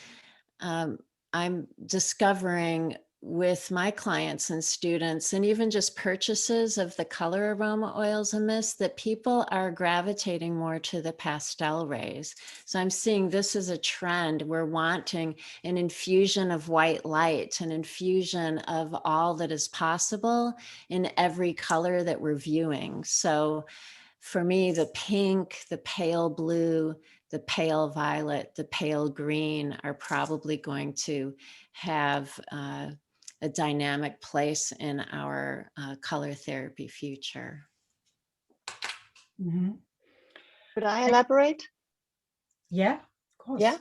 I'm discovering with my clients and students, and even just purchases of the color aroma oils and mists, that people are gravitating more to the pastel rays. So I'm seeing this as a trend. We're wanting an infusion of white light, an infusion of all that is possible in every color that we're viewing. So for me, the pink, the pale blue, the pale violet, the pale green are probably going to have a dynamic place in our color therapy future. Mm-hmm. Could I elaborate? Yeah, of course. Yeah,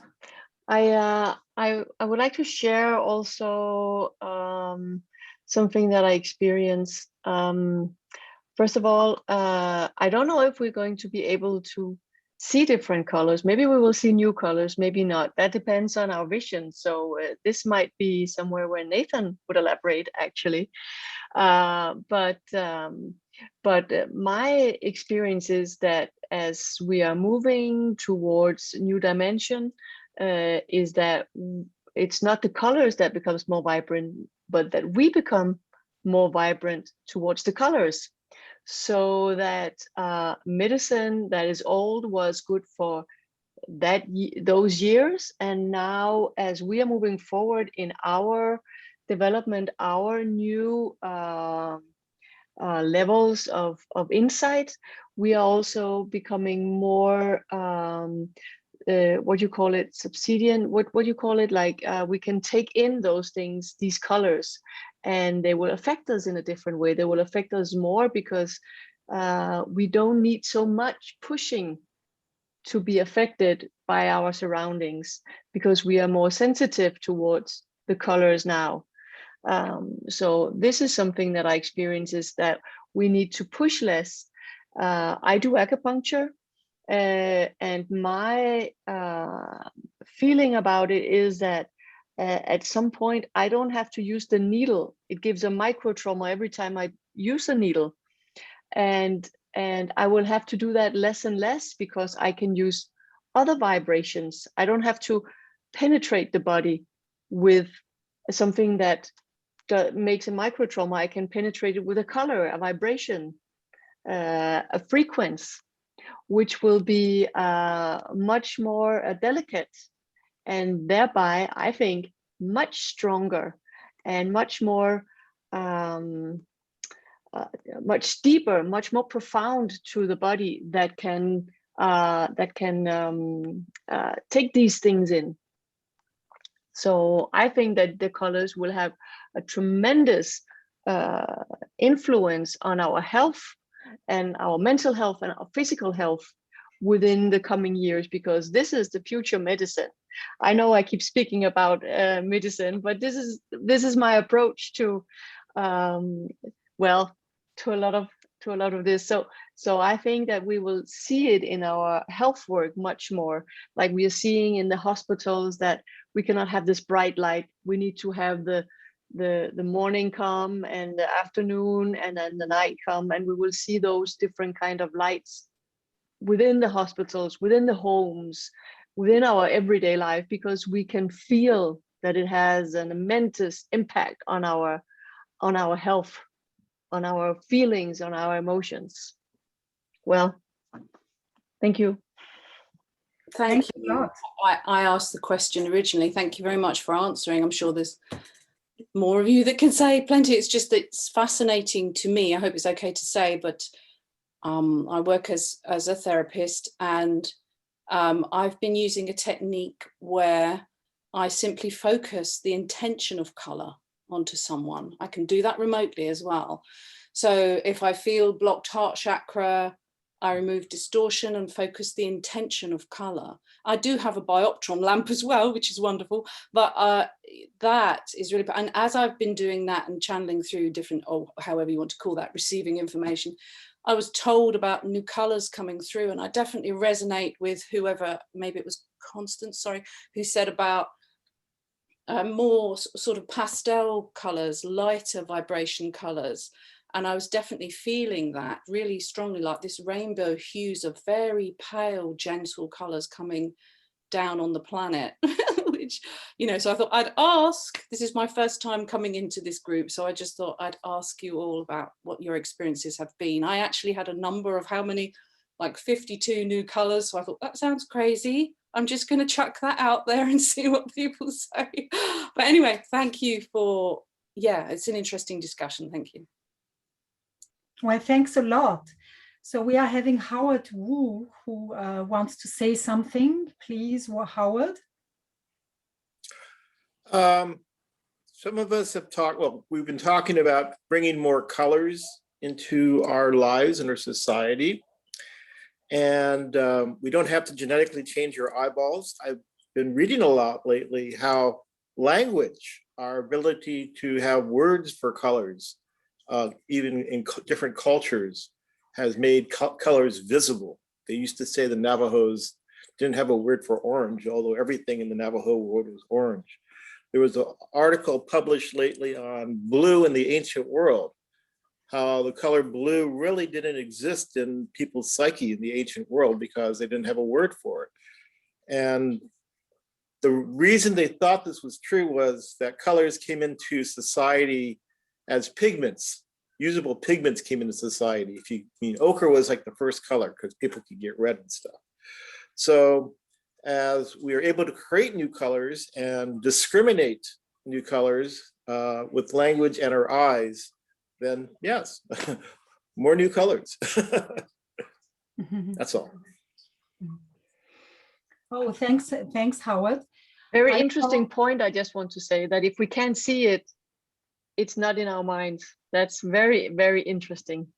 I would like to share also something that I experienced. First of all, I don't know if we're going to be able to see different colors. Maybe we will see new colors, maybe not. That depends on our vision. So this might be somewhere where Nathan would elaborate, actually. But my experience is that as we are moving towards new dimension, is that it's not the colors that becomes more vibrant, but that we become more vibrant towards the colors. So that medicine that is old was good for those years, and now as we are moving forward in our development, our new levels of insight, we are also becoming more what you call it, subservient, what you call it, like we can take in those things, these colors, and they will affect us in a different way. They will affect us more because we don't need so much pushing to be affected by our surroundings, because we are more sensitive towards the colors now. So this is something that I experience, is that we need to push less. I do acupuncture, and my feeling about it is that at some point I don't have to use the needle. It gives a micro trauma every time I use a needle, and I will have to do that less and less, because I can use other vibrations. I don't have to penetrate the body with something that makes a micro trauma. I can penetrate it with a color, a vibration, a frequency, which will be much more delicate, and thereby I think much stronger and much more much deeper, much more profound to the body that can take these things in. So I think that the colors will have a tremendous influence on our health and our mental health and our physical health within the coming years, because this is the future medicine. I know I keep speaking about medicine, but this is my approach to well, to a lot of this. So I think that we will see it in our health work much more, like we are seeing in the hospitals, that we cannot have this bright light. We need to have the morning come and the afternoon and then the night come, and we will see those different kind of lights within the hospitals, within the homes, within our everyday life, because we can feel that it has an immense impact on our health, on our feelings, on our emotions. Well, thank you. Thank you. I asked the question originally. Thank you very much for answering. I'm sure there's more of you that can say plenty. It's just that it's fascinating to me. I hope it's okay to say, but I work as a therapist, and I've been using a technique where I simply focus the intention of color onto someone. I can do that remotely as well. So if I feel blocked heart chakra, I remove distortion and focus the intention of color. I do have a bioptron lamp as well, which is wonderful, but that is really, and as I've been doing that and channeling through different, or however you want to call that, receiving information, I was told about new colors coming through, and I definitely resonate with whoever, maybe it was Constance, sorry, who said about more sort of pastel colors, lighter vibration colors. And I was definitely feeling that really strongly, like this rainbow hues of very pale, gentle colors coming down on the planet, which, you know, so I thought I'd ask, this is my first time coming into this group, so I just thought I'd ask you all about what your experiences have been. I actually had a number of how many, like 52 new colors, so I thought that sounds crazy. I'm just going to chuck that out there and see what people say. But anyway, thank you for, yeah, it's an interesting discussion. Thank you. Well, thanks a lot. So we are having Howard Wu, who wants to say something. Please, Howard. Some of us have talked, well, we've been talking about bringing more colors into our lives and our society. And we don't have to genetically change your eyeballs. I've been reading a lot lately how language, our ability to have words for colors, even in different cultures, has made colors visible. They used to say the Navajos didn't have a word for orange, although everything in the Navajo world was orange. There was an article published lately on blue in the ancient world, how the color blue really didn't exist in people's psyche in the ancient world because they didn't have a word for it. And the reason they thought this was true was that colors came into society as pigments. Usable pigments came into society. If you mean, ochre was like the first color because people could get red and stuff. So as we are able to create new colors and discriminate new colors with language and our eyes, then yes, more new colors. That's all. Oh, thanks, Howard. Very interesting point. I just want to say that if we can't see it, it's not in our minds. That's very, very interesting.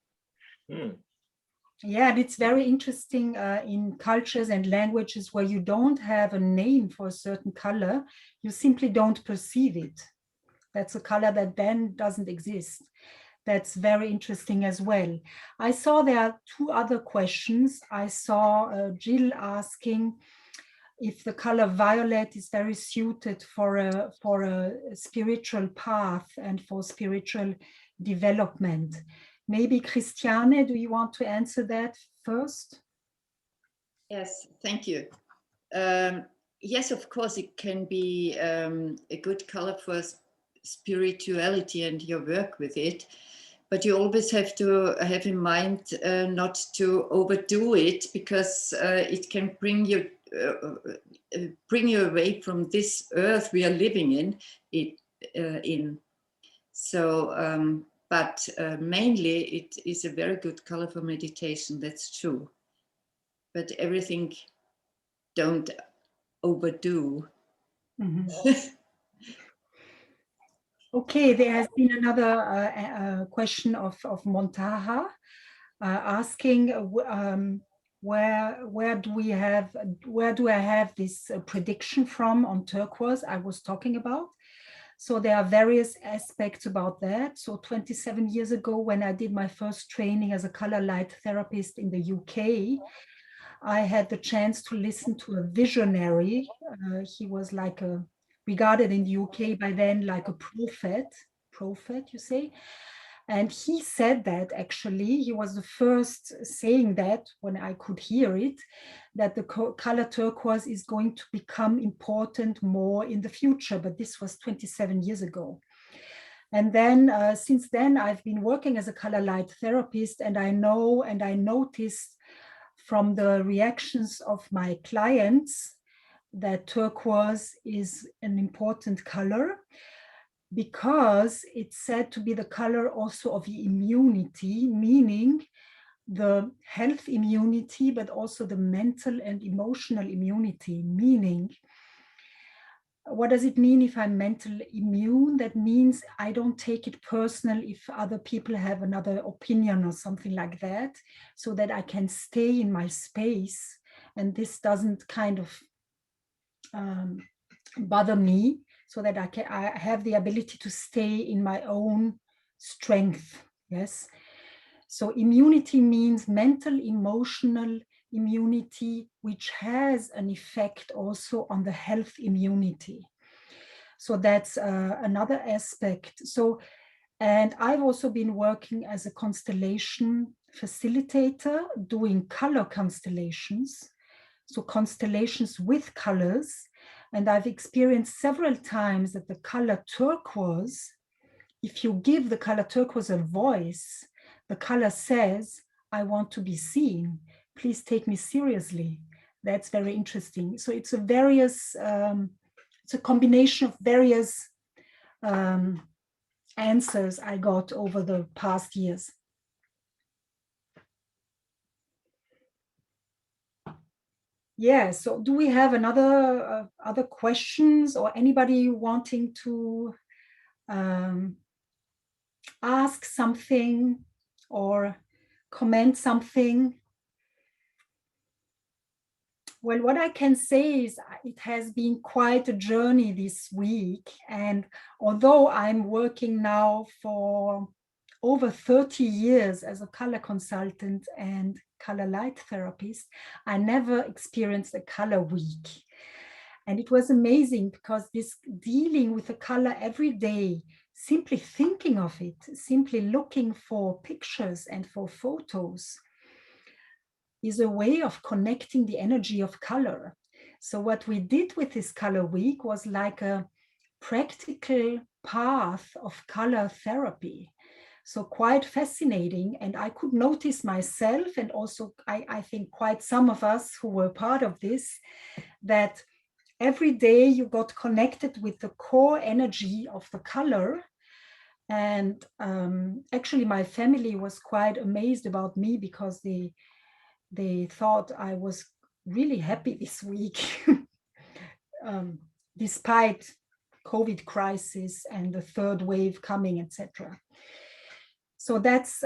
Yeah, and it's very interesting in cultures and languages where you don't have a name for a certain color, you simply don't perceive it. That's a color that then doesn't exist. That's very interesting as well. I saw there are two other questions. I saw Jill asking if the color violet is very suited for a spiritual path and for spiritual development. Maybe Christiane, do you want to answer that first? Yes, thank you. Yes, of course, it can be a good color for spirituality and your work with it, but you always have to have in mind not to overdo it, because it can bring you away from this earth we are living in. So, but mainly it is a very good color for meditation, that's true. But everything don't overdo. Okay, there has been another question of Montaha asking where do I have this prediction from on turquoise I was talking about. So there are various aspects about that. So 27 years ago, when I did my first training as a color light therapist in the UK, I had the chance to listen to a visionary. He was like regarded in the UK by then like a prophet, you say. And he said that actually, he was the first saying that when I could hear it, that the color turquoise is going to become important more in the future. But this was 27 years ago. And then since then, I've been working as a color light therapist, and I know and I noticed from the reactions of my clients that turquoise is an important color, because it's said to be the color also of the immunity, meaning the health immunity, but also the mental and emotional immunity, meaning, what does it mean if I'm mentally immune? That means I don't take it personal if other people have another opinion or something like that, so that I can stay in my space and this doesn't kind of bother me, so that I have the ability to stay in my own strength. Yes. So immunity means mental, emotional immunity, which has an effect also on the health immunity. So that's another aspect. So, and I've also been working as a constellation facilitator, doing color constellations. So constellations with colors. And I've experienced several times that the color turquoise, if you give the color turquoise a voice, the color says, I want to be seen. Please take me seriously. That's very interesting. So it's it's a combination of various answers I got over the past years. Yeah, so do we have another other questions, or anybody wanting to ask something or comment something? Well, what I can say is it has been quite a journey this week. And although I'm working now for over 30 years as a color consultant and color light therapist, I never experienced a color week. And it was amazing, because this dealing with the color every day, simply thinking of it, simply looking for pictures and for photos, is a way of connecting the energy of color. So what we did with this color week was like a practical path of color therapy. So quite fascinating. And I could notice myself, and also I think quite some of us who were part of this, that every day you got connected with the core energy of the color. And actually my family was quite amazed about me, because they thought I was really happy this week, despite COVID crisis and the third wave coming, etc. So that's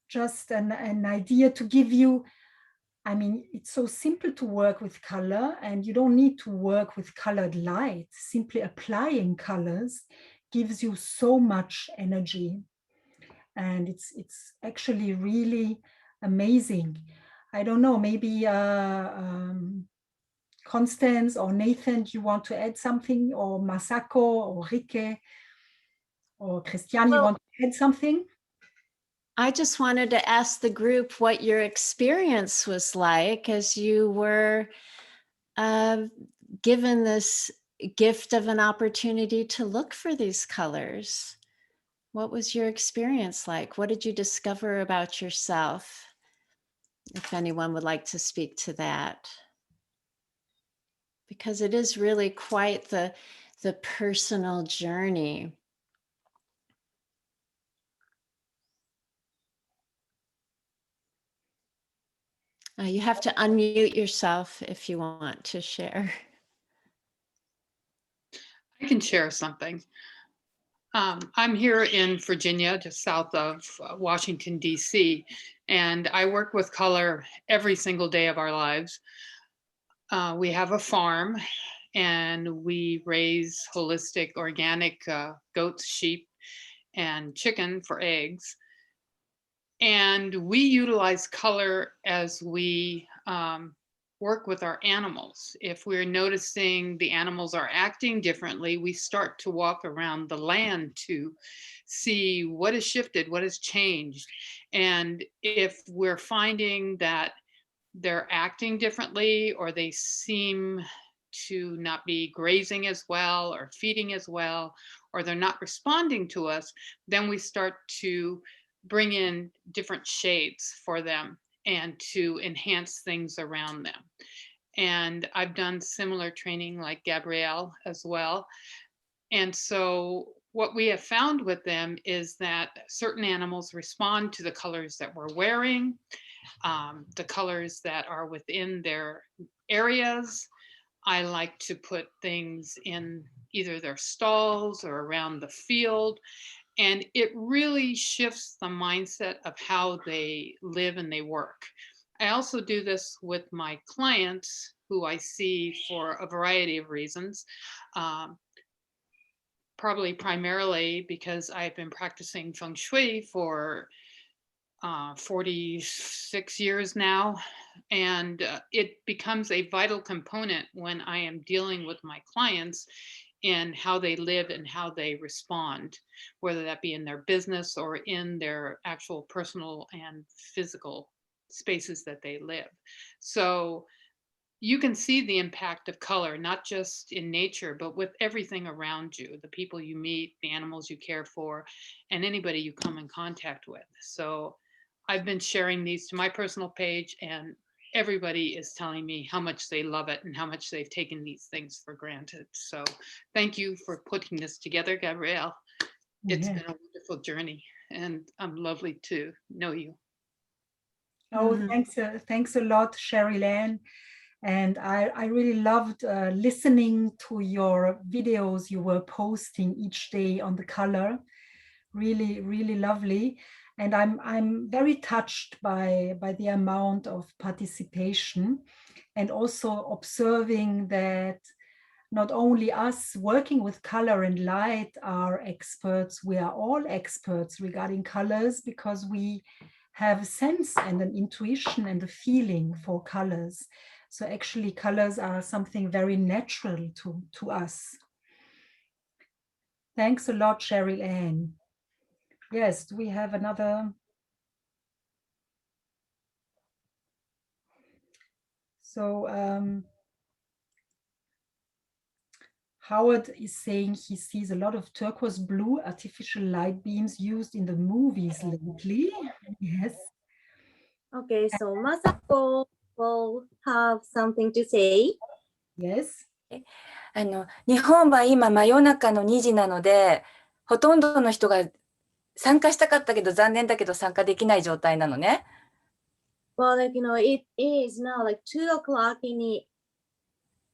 just an idea to give you. I mean, it's so simple to work with color, and you don't need to work with colored light. Simply applying colors gives you so much energy. And it's actually really amazing. I don't know, maybe Constance or Nathan, do you want to add something? Or Masako or Rike or Christiane, you want to add something? I just wanted to ask the group what your experience was like as you were given this gift of an opportunity to look for these colors. What was your experience like? What did you discover about yourself? If anyone would like to speak to that. Because it is really quite the personal journey. You have to unmute yourself if you want to share. I can share something. I'm here in Virginia, just south of Washington, D.C., and I work with color every single day of our lives. We have a farm and we raise holistic organic goats, sheep, and chicken for eggs. And we utilize color as we work with our animals. If we're noticing the animals are acting differently, we start to walk around the land to see what has shifted, what has changed. And if we're finding that they're acting differently, or they seem to not be grazing as well or feeding as well, or they're not responding to us, then we start to bring in different shades for them and to enhance things around them. And I've done similar training like Gabrielle as well. And so what we have found with them is that certain animals respond to the colors that we're wearing, the colors that are within their areas. I like to put things in either their stalls or around the field. And it really shifts the mindset of how they live and they work. I also do this with my clients who I see for a variety of reasons. Probably primarily because I've been practicing feng shui for 46 years now. And it becomes a vital component when I am dealing with my clients in how they live and how they respond, whether that be in their business or in their actual personal and physical spaces that they live. So you can see the impact of color, not just in nature, but with everything around you, the people you meet, the animals you care for, and anybody you come in contact with. So I've been sharing these to my personal page, and everybody is telling me how much they love it and how much they've taken these things for granted. So thank you for putting this together, Gabrielle. It's been a wonderful journey, and I'm lovely to know you. Oh, thanks a lot, Cheryl Ann. And I really loved listening to your videos you were posting each day on the color. Really, really lovely. And I'm very touched by the amount of participation, and also observing that not only us working with color and light are experts, we are all experts regarding colors, because we have a sense and an intuition and a feeling for colors. So actually colors are something very natural to us. Thanks a lot, Cheryl Ann. Yes, do we have another? So Howard is saying he sees a lot of turquoise blue artificial light beams used in the movies lately. Yes. Okay, so Masako will have something to say. Yes. 日本は今真夜中の2時なので、ほとんどの人が参加したかったけど残念だけど参加できない状態なのね。Well, like, it is now like 2 o'clock in the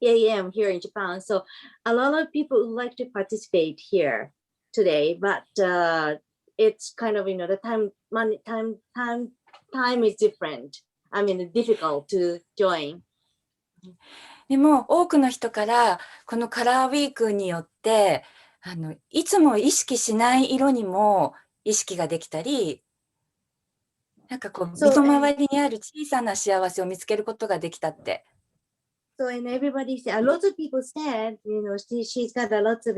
a.m. here in Japan. So a lot of people would like to participate here today, but it's kind of, the time is different. I mean, difficult to join. でも多くの人からこのカラーウィークによっていつも意識しない色にも意識ができたり、なんかこう身の回りにある小さな幸せを見つけることができたって。So, and everybody said, a lot of people said, she's got a lot of,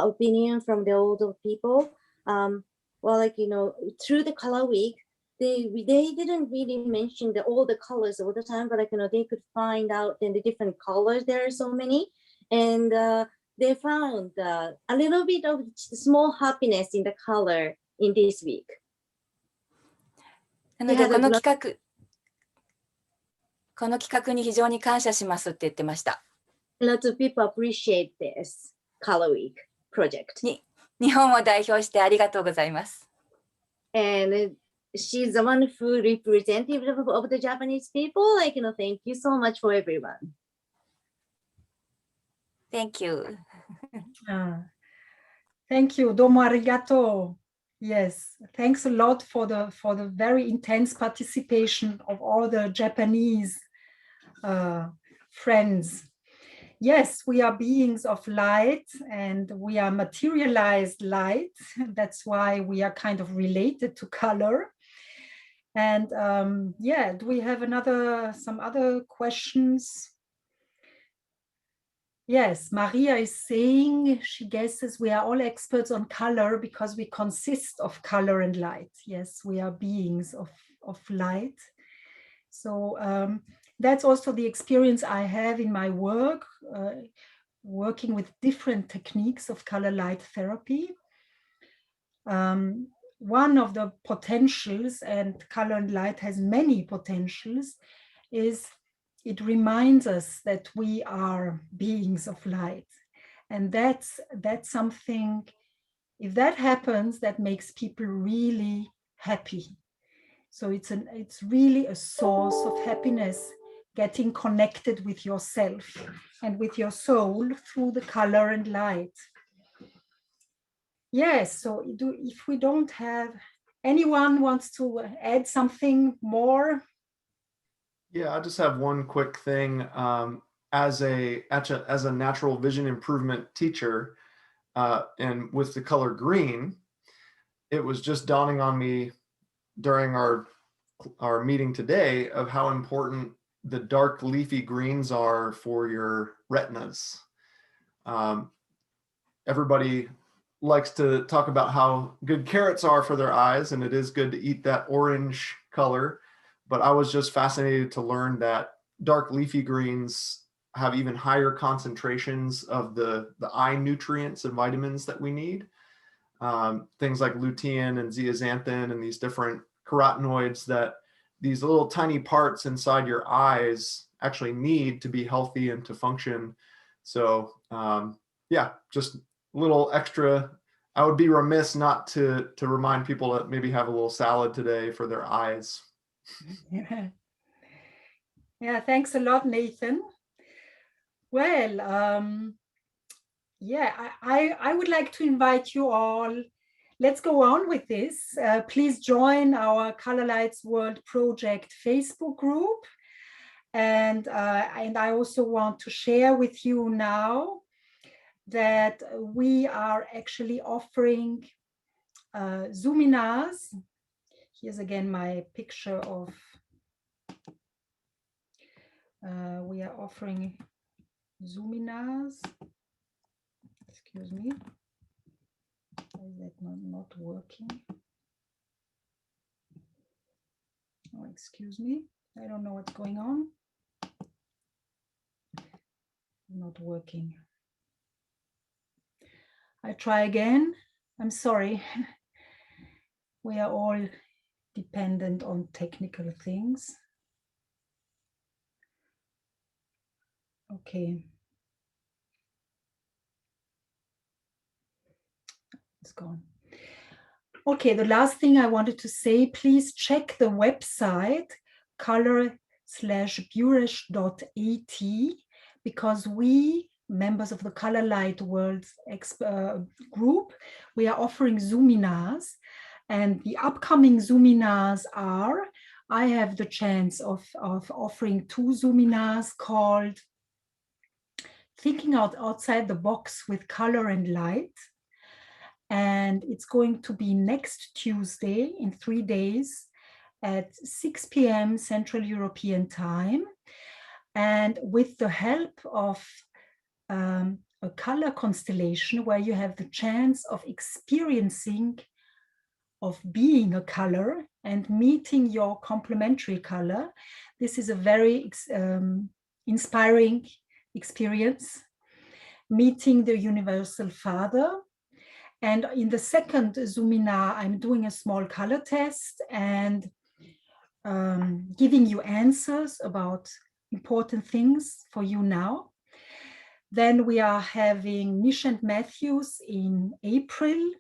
opinion from the older people. Well, like, through the color week, they didn't really mention all the colors all the time, but like, they could find out in the different colors. There are so many, and they found a little bit of small happiness in the color in this week. なのでこの企画に非常に感謝しますって言ってました。Lots of people appreciate this color week project. 日本を代表してありがとうございます。And she's the one who representative of the Japanese people. Like, thank you so much for everyone. Thank you. Thank you. Domo arigato. Yes, thanks a lot for the very intense participation of all the Japanese friends. Yes, we are beings of light and we are materialized light. That's why we are kind of related to color. And yeah, do we have some other questions? Yes, Maria is saying, she guesses we are all experts on color because we consist of color and light. Yes, we are beings of light. So that's also the experience I have in my work, working with different techniques of color light therapy. One of the potentials, and color and light has many potentials, is it reminds us that we are beings of light. And that's something, if that happens, that makes people really happy. So it's really a source of happiness, getting connected with yourself and with your soul through the color and light. Yes, so if we don't have, anyone wants to add something more? Yeah, I just have one quick thing. As a natural vision improvement teacher, and with the color green, it was just dawning on me during our meeting today of how important the dark leafy greens are for your retinas. Everybody likes to talk about how good carrots are for their eyes, and it is good to eat that orange color. But I was just fascinated to learn that dark leafy greens have even higher concentrations of the eye nutrients and vitamins that we need. Things like lutein and zeaxanthin and these different carotenoids that these little tiny parts inside your eyes actually need to be healthy and to function. So yeah, just a little extra. I would be remiss not to remind people to maybe have a little salad today for their eyes. Yeah, thanks a lot, Nathan. Well, yeah, I would like to invite you all. Let's go on with this. Please join our Color Lights World Project Facebook group. And I also want to share with you now that we are actually offering Zoominars. Here's again my picture of, we are offering Zoominars. Excuse me. Is that not working? Oh, excuse me. I don't know what's going on. Not working. I try again. I'm sorry. We are all dependent on technical things. Okay. It's gone. Okay, the last thing I wanted to say, please check the website color-buresch.at, because we, members of the Color Light World group, we are offering Zoominars, and the upcoming Zoominars are, I have the chance of offering 2 Zoominars called Thinking Outside the Box with Color and Light. And it's going to be next Tuesday in 3 days at 6 p.m. Central European Time. And with the help of a color constellation where you have the chance of experiencing, of being a color and meeting your complementary color. This is a very inspiring experience, meeting the Universal Father. And in the second Zoominar, I'm doing a small color test and giving you answers about important things for you now. Then we are having Nish and Matthews in April,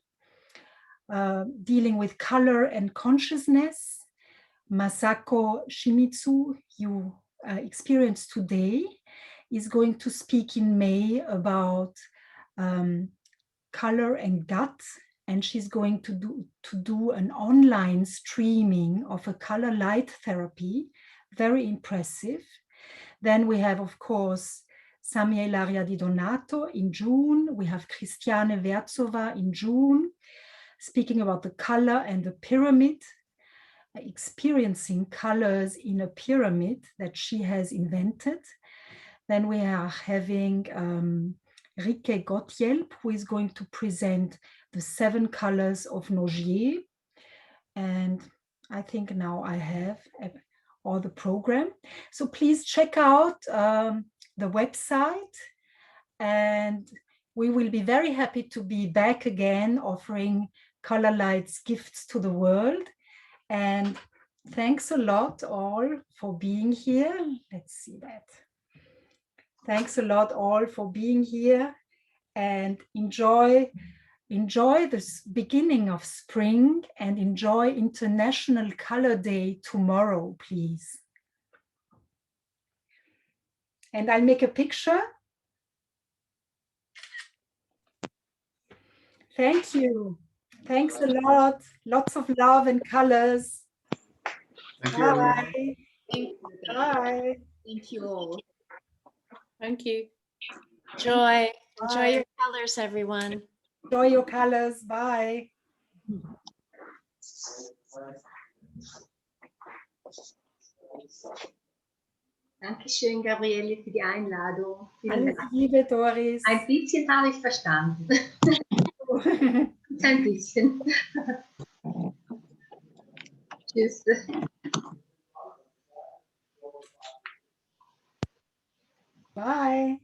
dealing with color and consciousness. Masako Shimizu, you experienced today, is going to speak in May about color and gut, and she's going to do an online streaming of a color light therapy, very impressive. Then we have, of course, Samuel Aria Di Donato in June. We have Christiane Verzova in June, speaking about the color and the pyramid, experiencing colors in a pyramid that she has invented. Then we are having Rike Gottjelp, who is going to present the 7 colors of Nogier. And I think now I have all the program. So please check out the website, and we will be very happy to be back again offering Color Lights gifts to the world. And thanks a lot all for being here. Let's see that. Thanks a lot all for being here, and enjoy this beginning of spring, and enjoy International Color Day tomorrow, please. And I'll make a picture. Thank you. Thanks a lot. Lots of love and colors. Thank you, everyone. Bye. Thank you. Bye. Thank you all. Thank you. Joy. Enjoy Bye. your colors, everyone. Enjoy your colors. Bye. Dankeschön, Gabriele, für die Einladung. Vielen Alles Dank. Liebe, Doris. Ein bisschen habe ich verstanden. Ein bisschen. Tschüss. Bye.